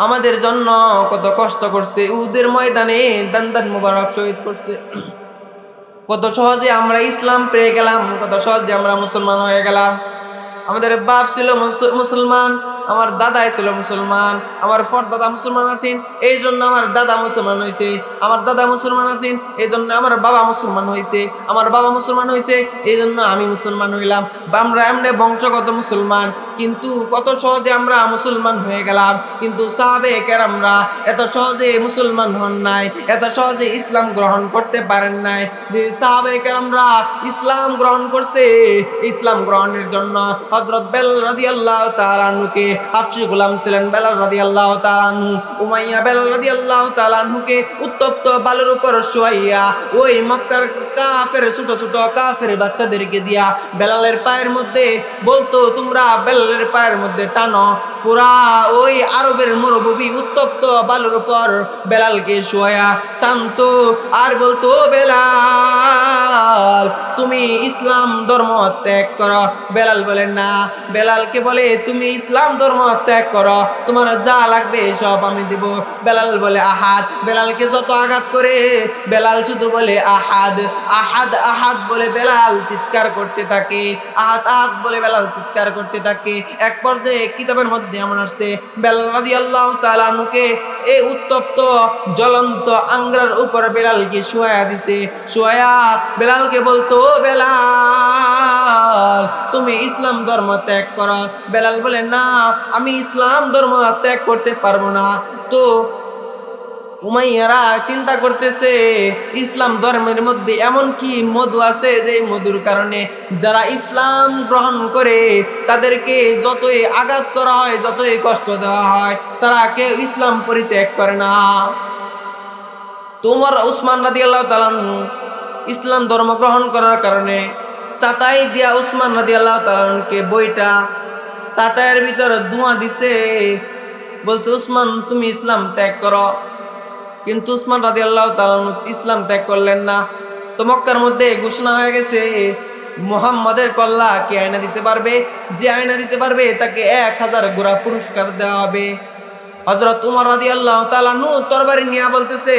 আমাদের জন্য কত কষ্ট করছে, উহুদের ময়দানে দান মুবারক শহীদ করছে। কত সহজে আমরা ইসলাম পেয়ে গেলাম, কত সহজে আমরা মুসলমান হয়ে গেলাম। আমাদের বাপ ছিল মুসলমান, আমার দাদাই ছিল মুসলমান, আমার পরদাদা মুসলমান আছেন, এই জন্য আমার দাদা মুসলমান হয়েছে, আমার দাদা মুসলমান আছেন, এই জন্য আমার বাবা মুসলমান হয়েছে, আমার বাবা মুসলমান হয়েছে, এই জন্য আমি মুসলমান হইলাম। আমরা এমনি বংশগত মুসলমান, কিন্তু কত সহজে আমরা মুসলমান হয়ে গেলাম। কিন্তু সাহাবে কেরামরা এত সহজে মুসলমান হন নাই, এত সহজে ইসলাম গ্রহণ করতে পারেন নাই। যে সাহাবে কেরামরা ইসলাম গ্রহণ করছে, ইসলাম গ্রহণের জন্য হযরত বেলাল রাদিয়াল্লাহু তাআলা আনহুকে, হাবশী গোলাম ছিলেন বেলাল রাদিয়াল্লাহু তাআলা আনহু, উমাইয়া বেলাল রাদিয়াল্লাহু তাআলা আনহুকে উত্তপ্ত বালুর উপর শুয়াইয়া ওই মক্কার কাফের ছোট ছোট কাফের বাচ্চাদেরকে দিয়া বেলালের পায়ের মধ্যে বলতো, তোমরা বেলালের পায়ের মধ্যে টানো। পুরা ওই আরবের মরুভূমি উত্তপ্ত বালুর উপর বেলালকে শুয়ায়া টানতো আর বলতো, বেলাল তুমি ইসলাম ধর্ম ত্যাগ করো। বেলাল বলে না, বেলালকে বলে, তুমি ইসলাম ধর্ম ত্যাগ করো, তোমার যা লাগবে সব আমি দিব। বেলাল বলে আহাদ, বেলালকে যত আঘাত করে বেলাল শুধু বলে আহাদ আহাদ আহাদ বলে বেলাল চিৎকার করতে থাকে, আহাদ আহাদ বলে বেলাল চিৎকার করতে থাকে। এক পর্যায়ে কিতাবের মধ্যে এমন আসছে, বেলাল রাদিয়াল্লাহু তাআলা আনহুকে এই উত্তপ্ত জ্বলন্ত আঙ্গরার উপর বেলালকে শুয়ায়া দিছে। শুয়ায়া বেলালকে বলতো, বেলাল তুমি ইসলাম ধর্ম ত্যাগ করো। বেলাল বলে না, আমি ইসলাম ধর্ম ত্যাগ করতে পারবো না। তো উমাইয়ারা চিন্তা করতেছে ইসলাম ধর্মের মধ্যে এমন কি মধু আছে যে মধুর কারণে যারা ইসলাম গ্রহণ করে তাদেরকে যতই আঘাত করা হয়, যতই কষ্ট দেওয়া হয়, তারা কেউ ইসলাম পরিত্যাগ করে না। তোমার উসমান রাদিয়াল্লাহু তাআলা আনহু ইসলাম ধর্ম গ্রহণ করার কারণে চাটাই দিয়া উসমান রাদিয়াল্লাহু তাআলা আনহুকে বইটা চাটাইয়ের ভিতরে ধোঁয়া দিছে, বলছে উসমান তুমি ইসলাম ত্যাগ করো। কিন্তু উসমান রাদিয়াল্লাহু তাআলা আনহু ইসলাম ত্যাগ করলেন না। তো মক্কার মধ্যে ঘোষণা হয়ে গেছে মুহাম্মাদের কল্লা কে আয়না দিতে পারবে, যে আয়না দিতে পারবে তাকে 1000 ঘোড়া পুরস্কার দেওয়া হবে। হযরত উমর রাদিয়াল্লাহু তাআলা আনহু তরবারি নিয়ে বলতেছে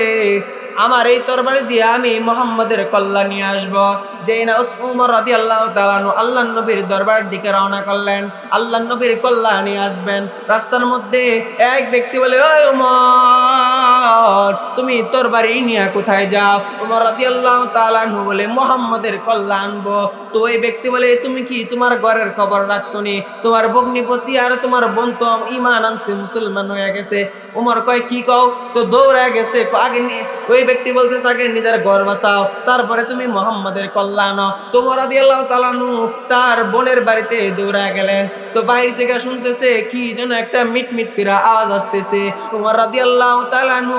আমার এই তরবারি দিয়ে আমি মুহাম্মাদের কল্লা নিয়ে আসব। যেই না উমর রাদিয়াল্লাহু তাআলা আনহু আল্লাহর নবীর দরবারের দিকে রওনা করলেন, আল্লাহর নবীর কল্লা নিয়ে আসবেন। রাস্তার মধ্যে এক ব্যক্তি বলে ওই উমর তুমি তরবারি নিয়ে কোথায় যাও? উমর রাদিয়াল্লাহু তাআলা আনহু বলে মুহাম্মাদের কল্লা আনবো। তো ওই ব্যক্তি বলে তুমি কি তোমার ঘরের খবর রাখছনি? তোমার ভগ্নিপতি আর তোমার বোন তো ঈমান আনছে, মুসলমান হয়ে গেছে। উমর কয় কি কও? তো দৌড়ে গেছে আগে ওই ব্যক্তি বলতেছে আগে নিজের ঘর বাঁচাও, তারপরে তুমি মুহাম্মাদের কল্লা আনো। তো উমর রাদিয়াল্লাহু তাআলা আনহু তার বোনের বাড়িতে দৌড়ে গেলেন। তো বাইরে থেকে শুনতেছে কি যেন একটা মিটমিট করে আওয়াজ আসতেছে। উমর রাদিয়াল্লাহু তাআলা আনহু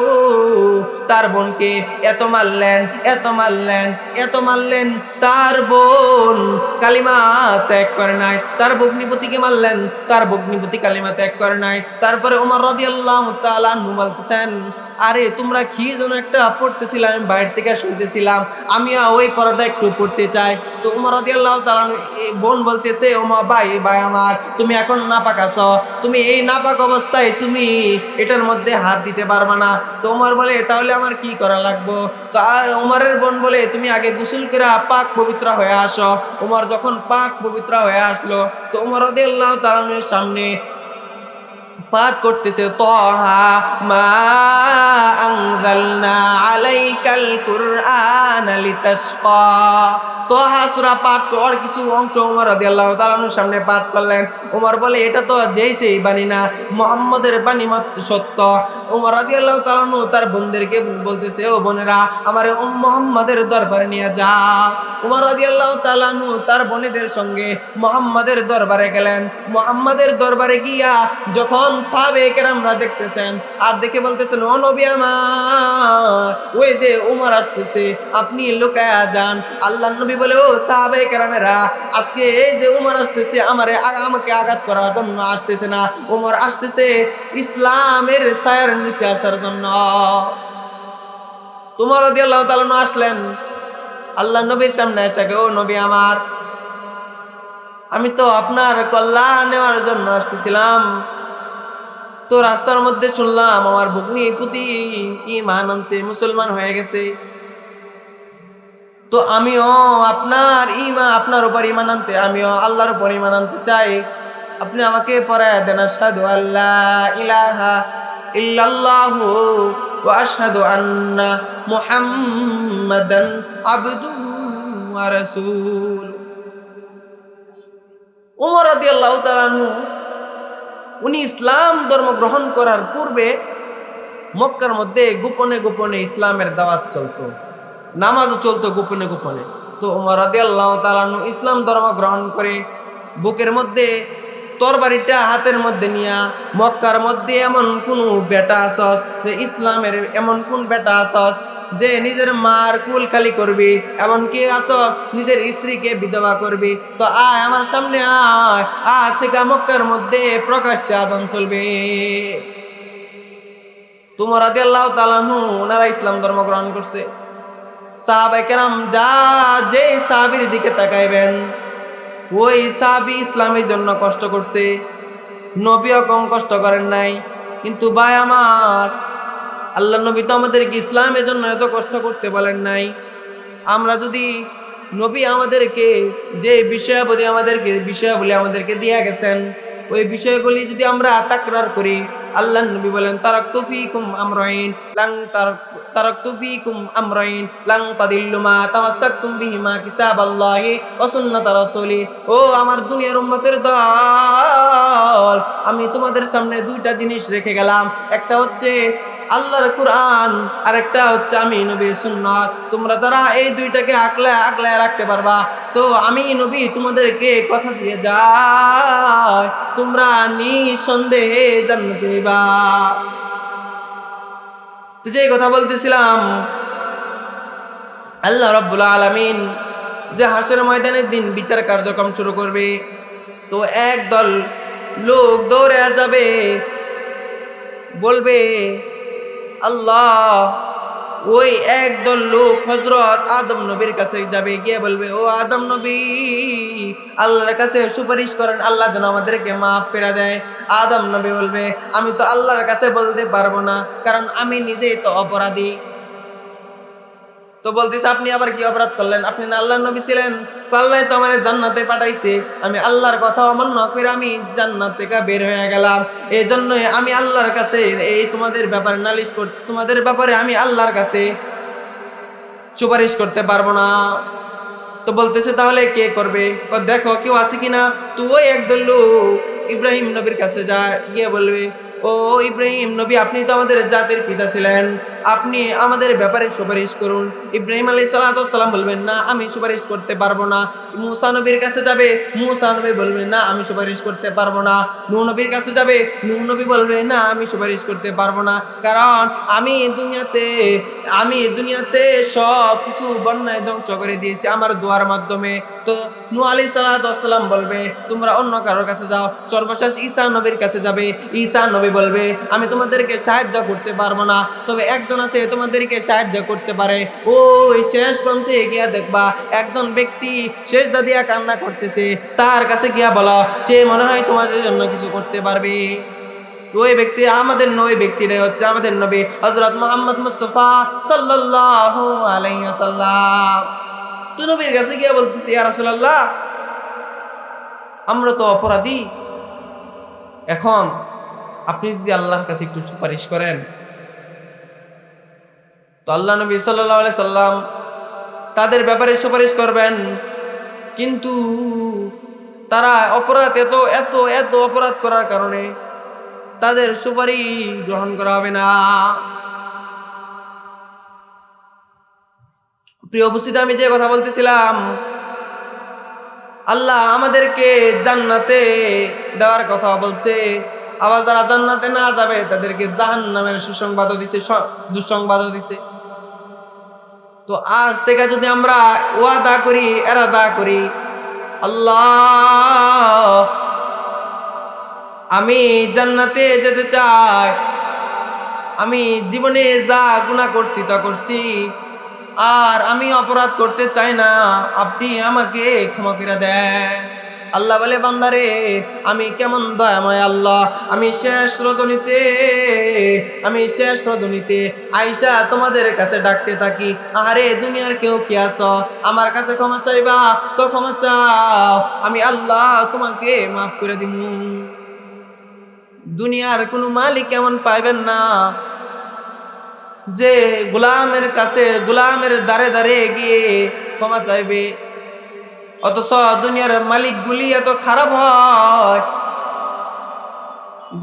তার বোনকে এত মারলেন, এত মারলেন, এত মারলেন, তার বোন কালিমা ত্যাগ করে নাই। তার ভগ্নিপতিকে মারলেন, তার ভগ্নিপতি কালিমা ত্যাগ করে নাই। তারপরে উমর রাদিয়াল্লাহু তাআলা আনহু বলতেছেন আরে তোমরা কি যেন একটা পড়তেছিলাম, আমি বাইরে থেকে শুনতেছিলাম, আমিও ওই পড়াটা একটু পড়তে চাই। তো উমর রাদিয়াল্লাহু তাআলা বোন বলতেছে ওমা ভাই আমার তুমি এখন নাপাক আছো, তুমি এই নাপাক অবস্থায় তুমি এটার মধ্যে হাত দিতে পারবে না। তো উমর বলে তাহলে আমার কি করা লাগবে? তো উমরের বোন বলে তুমি আগে গোসল করে পাক পবিত্র হয়ে আসো। উমর যখন পাক পবিত্র হয়ে আসলো তো উমর রাদিয়াল্লাহু তাআলার সামনে পাঠ করতেছে তাহা মা আনজালনা আলাইকাল কুরআনা লিতাশকা। তাহা সূরা পাঠ করার কিছু অংশ ওমর রাদিয়াল্লাহু তাআলার সামনে পাঠ করলেন। ওমর বলে এটা তো যেই সেই বাণী না, মুহাম্মাদের বাণী মাত্র সত্য। ওমর রাদিয়াল্লাহু তাআলা তার বোনদেরকে বলতেছে ও বোনেরা আমার মুহাম্মাদের দরবারে নিয়ে যা। ওমর রাদিয়াল্লাহু তাআলা তার বোনেদের সঙ্গে মুহাম্মাদের দরবারে গেলেন। মুহাম্মাদের দরবারে গিয়া যখন সাহাবে কেরামরা দেখতেছেন আর দেখে বলতেছেন ও নবী আমার ওই যে উমর আসতেছে, আপনি লুকায়া যান। আল্লাহর নবী বলে ও সাহাবে কেরামেরা আজকে এই যে উমর আসতেছে আমাকে আঘাত করার জন্য আসতেছে না, উমর আসতেছে ইসলামের ছায়ার নিচে আসার জন্য। উমর রাদিয়াল্লাহু তাআলা আসলেন আল্লাহর নবীর সামনে এসে ও নবী আমার আমি তো আপনার কল্যাণ নেওয়ার জন্য আসতেছিলাম, তো রাস্তার মধ্যে শুনলাম আমার ভগ্নিপতি ঈমান আনছে, মুসলমান হয়ে গেছে। তো আমিও আপনার উপর ঈমান আনতে, আমিও আল্লাহর উপর ঈমান আনতে চাই। আপনি আমাকে পড়ায়া দেন আশহাদু আল্লা ইলাহা ইল্লাল্লাহু ওয়া আশহাদু আন্না মুহাম্মাদান আবদুহু ওয়া রাসূলুহু। ওমর রাদিয়াল্লাহু তাআলা উনি ইসলাম ধর্ম গ্রহণ করার পূর্বে মক্কার মধ্যে গোপনে গোপনে ইসলামের দাওয়াত চলতো, নামাজও চলতো গোপনে গোপনে। তো ওমর রাদিয়াল্লাহু তাআলা ইসলাম ধর্ম গ্রহণ করে বুকের মধ্যে তরবারিটা হাতের মধ্যে নিয়া মক্কার মধ্যে এমন কোন বেটা আসস যে ইসলামের এমন কোন বেটা আসস যে নিজের মার কুল খালি করবি, এমন কি আসো নিজের স্ত্রীকে বিধবা করবি, তো আয় আমার সামনে আয়, আজ থেকে মক্কার মধ্যে প্রকাশ্যে আযান চলবে। উমর রাদিয়াল্লাহু তাআলা ওনারা ইসলাম ধর্ম গ্রহণ করছে। সাহাবায়ে কেরাম যে সাহাবীর দিকে তাকাইবেন ওই সাহাবী ইসলামের জন্য কষ্ট করছে, নবীও কম কষ্ট করেন নাই। কিন্তু ভাই আমার আল্লাহ নবী তো আমাদেরকে ইসলামের জন্য এত কষ্ট করতে বলেন নাই। আমরা যদি নবী আমাদেরকে যে বিষয়াবলী আমাদেরকে দিয়ে গেছেন ওই বিষয়গুলি যদি আমরা তাকরার করি, আল্লাহ নবী বলেন তারাকতু ফীকুম আমরাইন লাং তাদিল্লু মা তামাসসাকতুম বিহিমা কিতাবাল্লাহি ওয়া সুন্নাত রাসূলি। ও আমার দুনিয়ার উম্মতের দল, আমি তোমাদের সামনে দুইটা জিনিস রেখে গেলাম, একটা হচ্ছে আল্লাহর কুরআন, আরেকটা হচ্ছে আমি নবীর সুন্নাত। তোমরা তারা এই দুইটাকে আগলায় রাখতে পারবা, তো আমি নবী তোমাদেরকে কথা দিয়ে যাই, তোমরা নিঃসন্দেহে জান্নাত পাইবা। তো যে কথা বলতেছিলাম, আল্লাহ রাব্বুল আলামিন যে হাসরের ময়দানের দিন বিচার কার্যক্রম শুরু করবে, তো একদল লোক দৌড়ে যাবে, বলবে আল্লাহ, ওই একদল লোক হযরত আদম নবীর কাছে যাবে, গিয়ে বলবে ও আদম নবী, আল্লাহর কাছে সুপারিশ করেন, আল্লাহ যেন আমাদেরকে মাফ করে দেয়। আদম নবী বলবে আমি তো আল্লাহর কাছে বলতে পারবো না, কারণ আমি নিজেই তো অপরাধী। তো বলতেছে আপনি আবার কি অপরাধ করলেন? আপনি না আল্লাহর নবী ছিলেন? আল্লাহ তো আমার জান্নাতে পাঠাইছে, আমি আল্লাহর কথা অমান্য করে আমি জান্নাত থেকে বের হয়ে গেলাম, এই জন্যই আমি আল্লাহর কাছে এই তোমাদের ব্যাপারে নালিশ করতে, তোমাদের ব্যাপারে আমি আল্লাহর কাছে সুপারিশ করতে পারবো না। তো বলতেছে তাহলে কে করবে? দেখো কেউ আছে কিনা। তো ওই একদল লোক ইব্রাহিম নবীর কাছে যায়, গিয়ে বলবে ও ইব্রাহিম নবী, আপনি তো আমাদের জাতির পিতা ছিলেন, আপনি আমাদের ব্যাপারে সুপারিশ করুন। ইব্রাহিম আলাইহিস সালাম বলবেন না, আমি সুপারিশ করতে পারবো না। মুসা নবীর কাছে যাবে, মুসা নবী বলবেন না, আমি সুপারিশ করতে পারবো না। নূহ নবীর কাছে যাবে, নূহ নবী বলবে না, আমি সুপারিশ করতে পারবো না, কারণ আমি দুনিয়াতে সব কিছু বন্যায় ধ্বংস করে দিয়েছি আমার দোয়ার মাধ্যমে। তো নূহ আলাইহিস সালাম বলবে তোমরা অন্য কারোর কাছে যাও। সর্বশেষ ঈসা নবীর কাছে যাবে, ঈসা নবী বলবে আমি তোমাদেরকে সাহায্য করতে পারবো না, তবে একজন আছে তোমাদেরকে সাহায্য করতে পারে। ওই শেষ প্রান্তে গিয়া দেখবা একজন ব্যক্তি সেজদা দিয়া কান্না করতেছে, তার কাছে গিয়া বলো, সে মনে হয় তোমাদের জন্য কিছু করতে পারবে। ওই ব্যক্তি আমাদের নবী, ব্যক্তিটাই হচ্ছে আমাদের নবী হযরত মুহাম্মদ মুস্তাফা সাল্লাল্লাহু আলাইহি ওয়াসাল্লাম। তো নবীর কাছে গিয়া বলতেছে ইয়া রাসূলুল্লাহ, আমরা তো অপরাধী, এখন আপনি যদি আল্লাহর কাছে একটু সুপারিশ করেন। তো আল্লাহ নবী সাল্লাল্লাহু আলাইহি সাল্লাম তাদের ব্যাপারে সুপারিশ করবেন, কিন্তু তারা অপরাধ এত এত এত অপরাধ করার কারণে তাদের সুপারিশ গ্রহণ করা হবে না। প্রিয় উপস্থিতি, আমি যে কথা বলতেছিলাম, আল্লাহ আমাদেরকে জান্নাতে দেওয়ার কথা বলছে, আবার যারা জান্নাতে না যাবে তাদেরকে জাহান্নামের সুসংবাদও দিছে, দুঃসংবাদও দিছে। তো আজ থেকে যদি আমরা ওয়াদা করি, ইরাদা করি, আল্লাহ আমি জান্নাতে যেতে চাই, আমি জীবনে যা গুনাহ করছি তা করছি, আর আমি অপরাধ করতে চাই না, আপনি আমাকে ক্ষমা করে দেন। আল্লাহ বলে বান্দারে আমি কেমন দয়াময় আল্লাহ, আমি শেষ রজনীতে আইসা তোমাদের কাছে ডাকতে থাকি, আরে দুনিয়ার কেউ কি আছো, আমার কাছে ক্ষমা চাইবা তো ক্ষমা চাও, আমি আল্লাহ তোমাকে মাফ করে দিব। দুনিয়ার কোনো মালিক এমন পাইবেন না যে গোলামের কাছে, গোলামের দ্বারে দ্বারে গিয়ে ক্ষমা চাইবে। অথচ দুনিয়ার মালিকগুলি এত খারাপ হয়,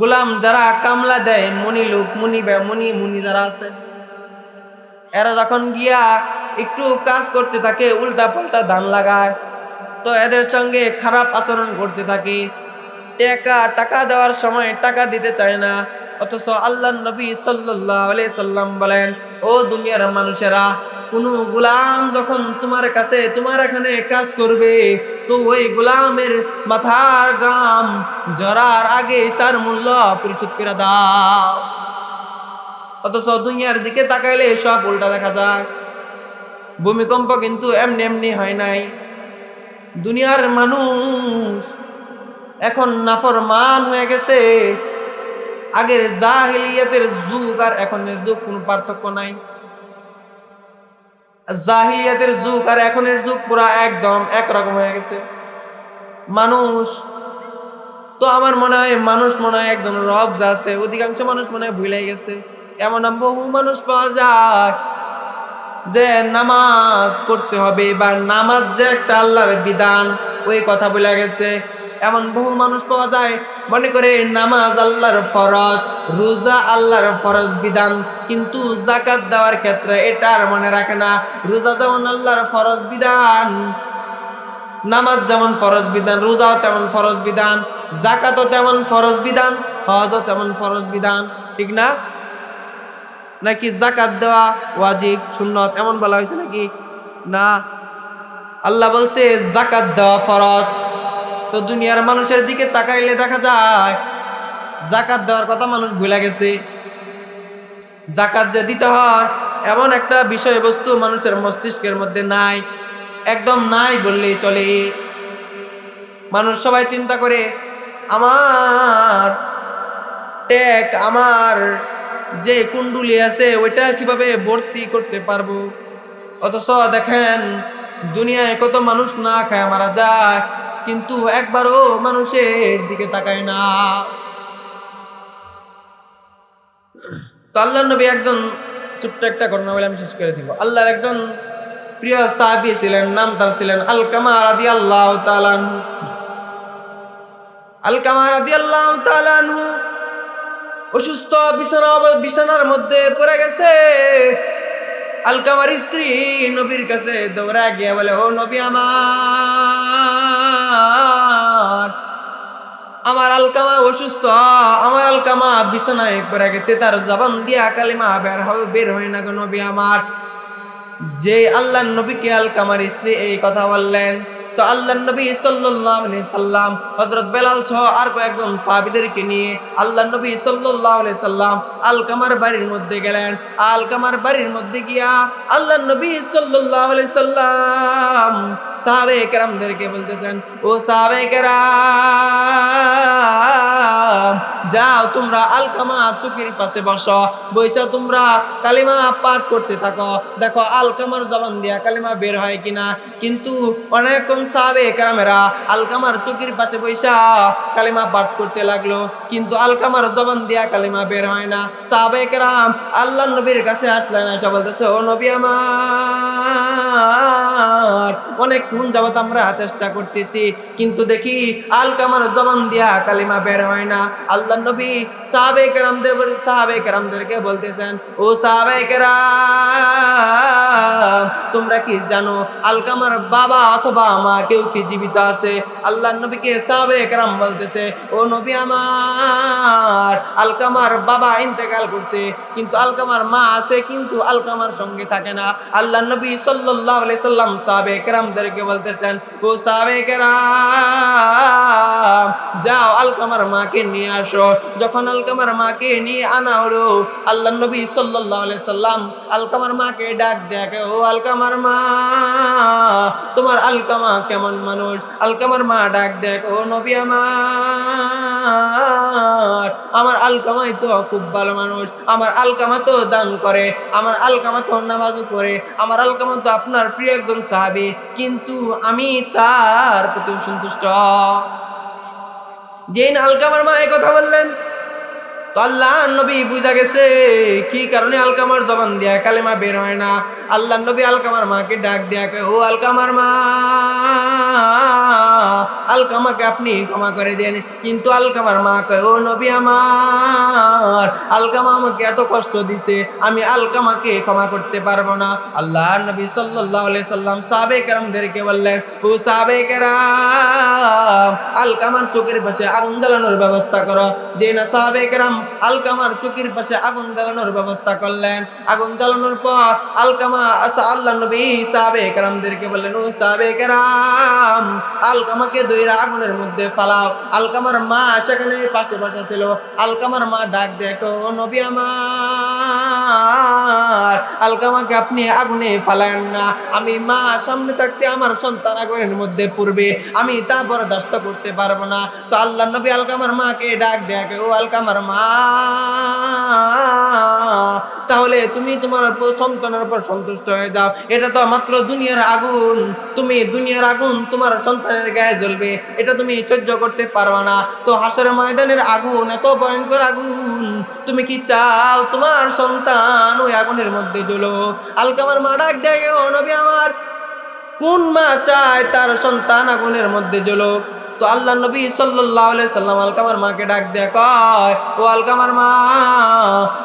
গোলাম যারা কামলা দেয়, মুনি যারা আছে, এরা যখন গিয়া একটু কাজ করতে থাকে, উল্টা পাল্টা দান লাগায়, তো এদের সঙ্গে খারাপ আচরণ করতে থাকে, টাকা দেওয়ার সময় টাকা দিতে চায় না। অথচ আল্লাহর নবী সাল্লাল্লাহু আলাইহি সাল্লাম বলেন, ও দুনিয়ার মানুষেরা, কোনো গোলাম যখন তোমার কাছে তোমার এখানে কাজ করবে, তো ওই গোলামের মাথার ঘাম ঝরার আগে তার মূল্য পরিশোধ করে দাও। অথচ দুনিয়ার দিকে তাকাইলে সব উল্টা দেখা যায়। ভূমিকম্প কিন্তু এমনি এমনি হয় নাই। দুনিয়ার মানুষ এখন নাফরমান হয়ে গেছে। আগের জাহিলিয়াতের যুগ আর এখনের যুগ কোনো পার্থক্য নাই। জাহিলিয়াতের যুগ আর এখনের যুগ পুরা একদম একরকম হয়ে গেছে। মানুষ তো আমার মনে হয় একদম রব যা আছে, অধিকাংশ মানুষ মনে হয় ভুলে গেছে। এমন বহু মানুষ পাওয়া যায় যে নামাজ পড়তে হবে বা নামাজ যে একটা আল্লাহর বিধান, ওই কথা বলে গেছে। এমন বহু মানুষ পাওয়া যায় মনে করে নামাজ আল্লাহর ফরজ, রোজা আল্লাহর ফরজ বিধান, কিন্তু যাকাত দেওয়ার ক্ষেত্রে এটা আর মনে রাখে না। রোজা যেমন আল্লাহর ফরজ বিধান, নামাজ যেমন ফরজ বিধান, রোজাও তেমন ফরজ বিধান, যাকাতও তেমন ফরজ বিধান, হজও তেমন ফরজ বিধান, ঠিক না? নাকি যাকাত দেওয়া ওয়াজিব সুন্নত এমন বলা হয়েছে নাকি? না, আল্লাহ বলছে যাকাত দেওয়া ফরজ। তো দুনিয়ার মানুষের দিকে তাকাইলে দেখা যায় যাকাত দেওয়ার কথা মানুষ ভুলে গেছে। যাকাত যে দিতে হয় এমন একটা বিষয়বস্তু মানুষের মস্তিষ্কের মধ্যে নাই, একদম নাই বললেই চলে। মানুষ সবাই চিন্তা করে আমার ট্যাগ, আমার যে কুণ্ডুলি আছে ওইটা কিভাবে ভর্তি করতে পারবো। অথচ দেখেন দুনিয়ায় কত মানুষ না খায় মারা যায়, কিন্তু একবারও মানুষের দিকে তাকায় না। তো আল্লাহর নবী একজন, ছোট্ট একটা ঘটনা বলে আমি শেষ করে দিব। আল্লাহর একজন প্রিয় সাহাবী ছিলেন, নাম তার ছিলেন আলকামা রাদিয়াল্লাহু তাআলা আনহু। আলকামা রাদিয়াল্লাহু তাআলা আনহু অসুস্থ, বিছানার মধ্যে পড়ে গেছে। আলকামার স্ত্রী নবীর কাছে দৌড়া গিয়ে বলে, ও নবী আমার আলকামা অসুস্থ, আমার আলকামা বিছানায় পড়ে গেছে, তার জবান দিয়া কালিমা বের হয় না গো নবী আমার। যে আল্লাহর নবীকে আলকামার স্ত্রী এই কথা বললেন, তো আল্লাহর নবী সাল্লাল্লাহু আলাইহি সাল্লাম হযরত বেলাল সহ আর কয়েকজন সাহাবীদেরকে নিয়ে আল্লাহর নবী সাল্লাল্লাহু আলাইহি সাল্লাম আলকামার বাড়ির মধ্যে গেলেন। আলকামার বাড়ির মধ্যে গিয়া আল্লাহর নবী সাল্লাল্লাহু আলাইহি সাল্লাম সাহাবায়ে কেরামদেরকে বলতেছেন, ও সাহাবায়ে কেরাম, যাও তোমরা আলকামার চোখের পাশে বসো, বইসা তোমরা কালিমা পাঠ করতে থাকো, দেখো আলকামার জবান দিয়া কালিমা বের হয় কিনা। কিন্তু অনেকক্ষণ সাহাবায়ে কেরামেরা আলকামার চোখের পাশে বইসা কালিমা পাঠ করতে লাগলো, কিন্তু আলকামার জবান দিয়া কালিমা বের হয় না। সাহাবায়ে কেরাম আল্লাহর নবীর কাছে আসলেন, এসে বলতেছে, ও নবী আমার, অনেকক্ষণ যাবত আমরা চেষ্টা করতেছি, কিন্তু দেখি আলকামার জবান দিয়া কালিমা বের হয় না। আল্লাহর নবী সাহাবায়ে কেরামদেরকে বলতেছেন, ও সাহাবায়ে কেরাম, তোমরা কি জানো আলকামার বাবা অথবা মা কেউ কি জীবিত আছে? আল্লাহর নবীকে সাহাবায়ে কেরাম বলতেছে, ও নবী আমার, আলকামার বাবা ইন্তেকাল করছে, কিন্তু আলকামার মা আছে, কিন্তু আলকামার সঙ্গে থাকে না। আল্লাহর নবী সাল্লাল্লাহু আলাইহি সাল্লাম সাহাবায়ে কেরামদেরকে বলতেছেন, ও সাহাবায়ে কেরাম, যাও আলকামার মাকে নিয়ে আসো। যখন আলকামার মাকে নিয়ে আনা হলো, আল্লাহর নবী সাল্লাল্লাহু আলাইহি সাল্লাম আলকামার মাকে ডাক দেখে, ও আলকামার মা, তোমার আলকামা কেমন মানুষ? আলকামার মা ডাক দেখ, ও নবী আমার আলকামাই তো খুব ভালো মানুষ, আমার আলকামা তো দান করে, আমার আলকামা তো নামাজও করে, আমার আলকামা তো আপনার প্রিয় একজন সাহাবী, কিন্তু আমি তার প্রতি সন্তুষ্ট। যেই না আলকামার মা এই কথা বললেন, তো আল্লাহর নবী বুঝা গেছে কি কারণে আলকামার জবান দিয়া কালেমা বের হয় না। আল্লাহর নবী আলকামার মাকে ডাক দিয়া কয়, ও আলকামার মা, আলকামাকে আপনি ক্ষমা করে দেন। কিন্তু আলকামার মা কয়, ও নবী আমার, আলকামা আমাকে এত কষ্ট দিছে, আমি আলকামাকে ক্ষমা করতে পারবো না। আল্লাহর নবী সাল্লাল্লাহু আলাইহি সাল্লাম সাহাবায়ে কেরামদেরকে বললেন, ও সাহাবায়ে কেরাম, আলকামার চোখের পাশে আগুন জ্বালানোর ব্যবস্থা করো। যে না সাহাবায়ে কেরাম আলকামার চোখের পাশে আগুন জ্বালানোর ব্যবস্থা করলেন। আগুন জ্বালানোর পর আলকামা আল্লাহর নবী সাহাবায়ে কেরামদেরকে বললেন, ও সাহাবায়ে কেরাম, আলকামাকে দইরা আগুনের মধ্যে ফালাও। আলকামার মা সেখানে পাশে বসা ছিল। আলকামার মা ডাক দেখো, ও নবী আমার, আলকামাকে আপনি আগুনে ফালায়েন না, আমি মা সামনে থাকতে আমার সন্তান আগুনের মধ্যে পড়বে, আমি তা বরদাস্ত করতে পারবো না। তো আল্লাহর নবী আলকামার মাকে ডাক দেখে, ও আলকামার মা, তাহলে তুমি তোমার সন্তানের উপর সন্তুষ্ট হয়ে যাও, এটা তো মাত্র দুনিয়ার আগুন, তুমি দুনিয়ার আগুন তোমার সন্তানের গায়ে জ্বলবে, এটা তুমি সহ্য করতে পারবে না। তো হাসরের ময়দানের আগুন এত ভয়ঙ্কর আগুন, তুমি কি চাও তোমার সন্তান ওই আগুনের মধ্যে জ্বলো? আলকামার মা ডাক দেখে, ও নবী আমার, কোন মা চায় তার সন্তান আগুনের মধ্যে জ্বলো? তো আল্লাহ নবী সাল্লাল্লাহু আলাইহি সাল্লাম আলকামার মাকে ডাক দেয়া কয়, ও আলকামার মা,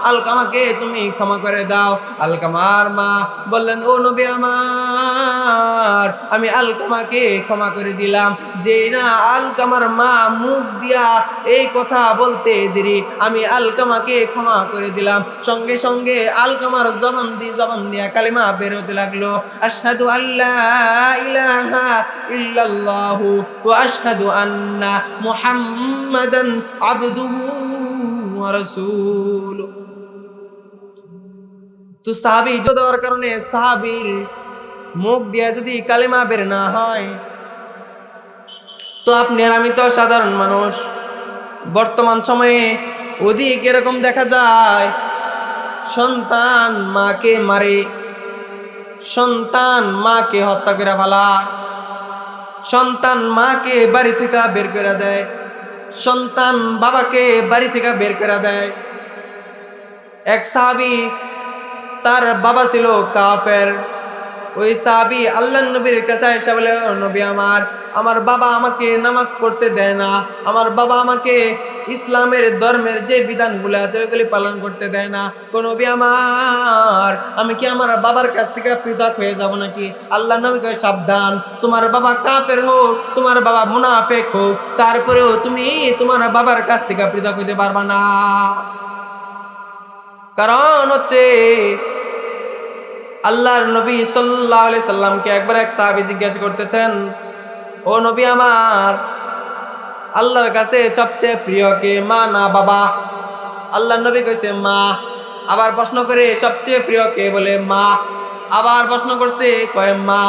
আলকামাকে তুমি ক্ষমা করে দাও। আলকামার মা বললেন, ও নবী আমার, আমি আলকামাকে ক্ষমা করে দিলাম। যে না আলকামার মা মুখ দিয়া এই কথা বলতে দেরি, আমি আলকামাকে ক্ষমা করে দিলাম। সঙ্গে সঙ্গে আলকামার জবান দিয়া কালিমা বের হতে লাগলো, আশহাদু আল্লা ইলাহা ইল্লাল্লাহু ওয়া আশহাদু আন্না মুহাম্মাদান আবদুহু ওয়া রাসূলুহু। তো সাহাবী দেওয়ার কারণে সাহাবীর মুখ দিয়া যদি কালিমা বের না হয়, তো আপনি আর আমি তো সাধারণ মানুষ। বর্তমান সময়ে অধিক এরকম দেখা যায়, সন্তান মাকে মারে, সন্তান মাকে হত্যা করে ফেলায়, সন্তান মাকে বাড়ি থেকে বের করে দেয়, সন্তান বাবাকে বাড়ি থেকে বের করে দেয়। এক সাহাবী, তার বাবা ছিল কাফের। ওই সাহাবী আল্লাহর নবীর কাছে এসে বলে, ও নবী আমার বাবা আমাকে নামাজ পড়তে দেয় না, আমার বাবা আমাকে ইসলামের ধর্মের যে বিধানগুলো আছে ওইগুলি পালন করতে দেয় না। কোন নবী আমি কি আমার বাবার কাছ থেকে পৃথক হয়ে যাব নাকি? আল্লাহ নবী কয়, সাবধান, তোমার বাবা কাফের হোক, তোমার বাবা মুনাফিক হোক, তারপরেও তুমি তোমার বাবার কাছ থেকে পৃথক হইতে পারবা না। কারণ হচ্ছে আল্লাহর নবী সাল্লাল্লাহু আলাইহি সাল্লামকে একবার এক সাহাবী জিজ্ঞাসা করতেছেন, ও নবী আমার, আল্লাহর কাছে সবচেয়ে প্রিয় কে, মা না বাবা? আল্লাহর নবী কইছে মা। আবার প্রশ্ন করে সবচেয়ে প্রিয় কে? বলে মা। আবার প্রশ্ন করছে, কয় মা।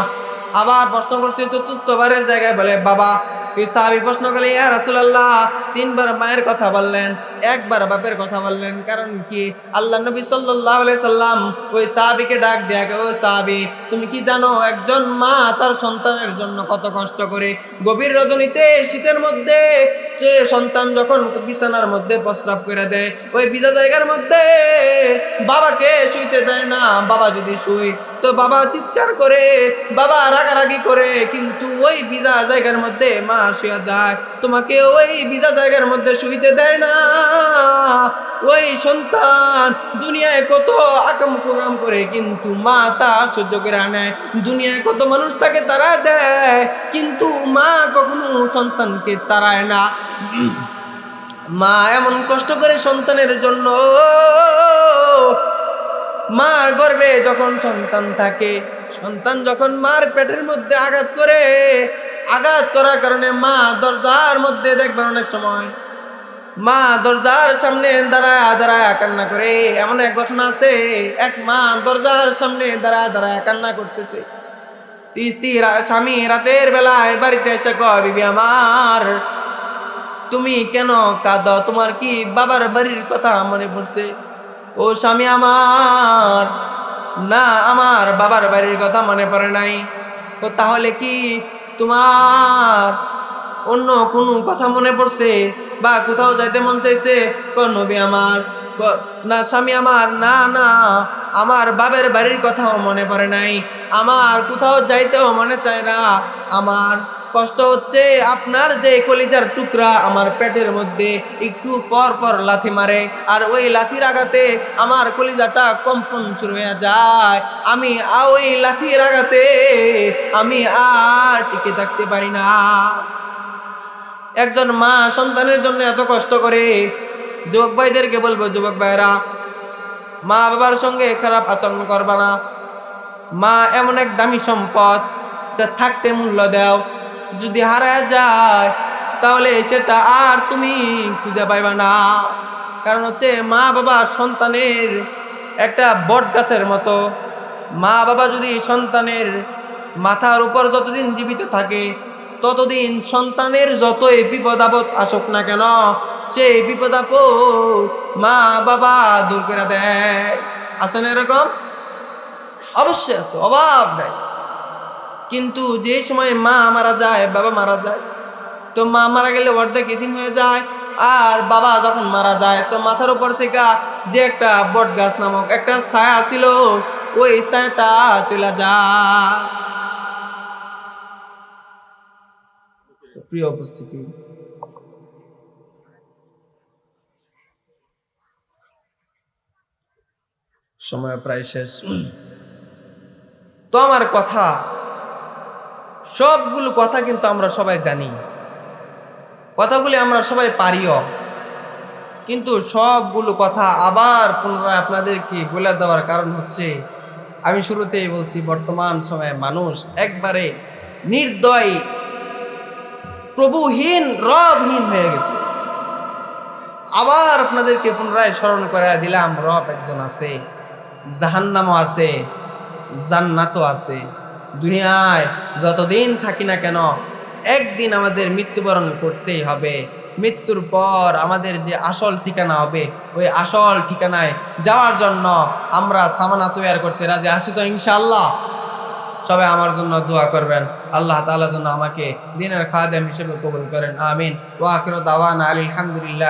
আবার প্রশ্ন করছে চতুর্থবারের জায়গায় বলে বাবা। ওই সাহাবী প্রশ্ন করলে, ইয়া রাসূলুল্লাহ, তিনবার মায়ের কথা বললেন, একবার বাপের কথা বললেন, কারণ কি? আল্লাহ নবী সাল্লাল্লাহু আলাইহি সাল্লাম ওই সাহাবীকে ডাক দেয়া, ও সাহাবী, তুমি কি জানো একজন মা তার সন্তানের জন্য কত কষ্ট করে? গভীর রজনীতে শীতের মধ্যে যে সন্তান যখন বিছানার মধ্যে প্রস্রাব করে দেয়, ওই ভিজা জায়গার মধ্যে বাবাকে শুইতে দেয় না। বাবা যদি শুই তো বাবা চিৎকার করে, বাবা রাগারাগি করে, কিন্তু ওই ভিজা জায়গার মধ্যে মা শুয়ে যায়, তোমাকে ওই ভিজা জায়গার মধ্যে শুইতে দেয় না। ওই সন্তান দুনিয়ায় কত আকাম কুকাম করে, কিন্তু মা তা সহ্য করে আনে। দুনিয়ায় কত মানুষ তাকে তাড়া দেয়, কিন্তু মা কখনো সন্তানকে তাড়ায় না। মা এমন কষ্ট করে সন্তানের জন্য। মার গর্ভে যখন সন্তান থাকে, সন্তান যখন মার পেটের মধ্যে আঘাত করে, আঘাত করার কারণে মা দরজার মধ্যে দেখবেন অনেক সময় মা দরজার সামনে দাঁড়ায় কান্না করে। এমন এক ঘটনা আছে, এক মা দরজার সামনে দাঁড়ায় কান্না করতেছে। স্ত্রী স্বামী রাতের বেলায় বাড়িতে এসে কয়, বিবি আমার, তুমি কেন কাঁদো? তোমার কি বাবার বাড়ির কথা মনে পড়ছে? ও স্বামী আমার, না, আমার বাবার বাড়ির কথা মনে পড়ে নাই। তো তাহলে কি তোমার অন্য কোনো কথা মনে পড়ছে, বা কোথাও যাইতে মন চাইছে? কোন নবী আমার, না স্বামী আমার, না না, আমার বাবার বাড়ির কথাও মনে পড়ে নাই, আমার কোথাও যাইতেও মনে চায় না। আমার কষ্ট হচ্ছে আপনার যে কলিজার টুকরা আমার পেটের মধ্যে একটু পর পর লাথি মারে, আর ওই লাথির আঘাতে আমার কলিজাটা কম্পন শুরু হয়ে যায়। আমি ওই লাথির আঘাতে আমি আর টিকে থাকতে পারি না। একজন মা সন্তানের জন্য এত কষ্ট করে। যুবক ভাইদেরকে বলবো, যুবক ভাইরা, মা বাবার সঙ্গে খারাপ আচরণ করবা না। মা এমন এক দামি সম্পদ, যা থাকতে মূল্য দাও, যদি হারায় যায় তাহলে সেটা আর তুমি খুঁজে পাইবা না। কারণ হচ্ছে মা বাবা সন্তানের একটা বট গাছের মতো। মা বাবা যদি সন্তানের মাথার উপর যতদিন জীবিত থাকে, ততদিন সন্তানের যতই বিপদ আপদ আসুক না কেন, সেই বিপদ আপদ মা বাবা দূর করে দেয়। আছে না এরকম? অবশ্যই আছে, অভাব নাই। কিন্তু যে সময় মা মারা যায়, বাবা মারা যায়, তো মা মারা গেলে অর্ধেক এতিম হয়ে যায়। আর বাবা যখন মারা যায়, তো মাথার উপর থেকে যে একটা বট গাছ নামক একটা ছায়া ছিল, ওই ছায়াটা চলে যায়। প্রিয় উপস্থিতি, সময় প্রায় শেষ। তো আমার কথা, সবগুলো কথা কিন্তু আমরা সবাই জানি, কথাগুলি আমরা সবাই পারিও, কিন্তু সবগুলো কথা আবার পুনরায় আপনাদেরকে বলে দেওয়ার কারণ হচ্ছে, আমি শুরুতেই বলছি, বর্তমান সময়ে মানুষ একবারে নির্দয়, প্রভুহীন, রবহীন হয়ে গেছে। আবার আপনাদেরকে পুনরায় স্মরণ করে দিলাম, রব একজন আছে, জাহান্নামও আছে, জান্নাতও আছে। দুনিয়ায় যতদিন থাকি না কেন একদিন আমাদের মৃত্যুবরণ করতেই হবে। মৃত্যুর পর আমাদের যে আসল ঠিকানা হবে, ওই আসল ঠিকানায় যাওয়ার জন্য আমরা সামানা তৈরি করতে রাজি আছি তো ইনশাআল্লাহ? সবাই আমার জন্য দোয়া করবেন, আল্লাহ তাআলা যেন আমাকে দ্বীনের খাদেম হিসেবে কবুল করেন। আমিন। ওয়া আখিরু দাওয়ানা আলহামদুলিল্লাহ।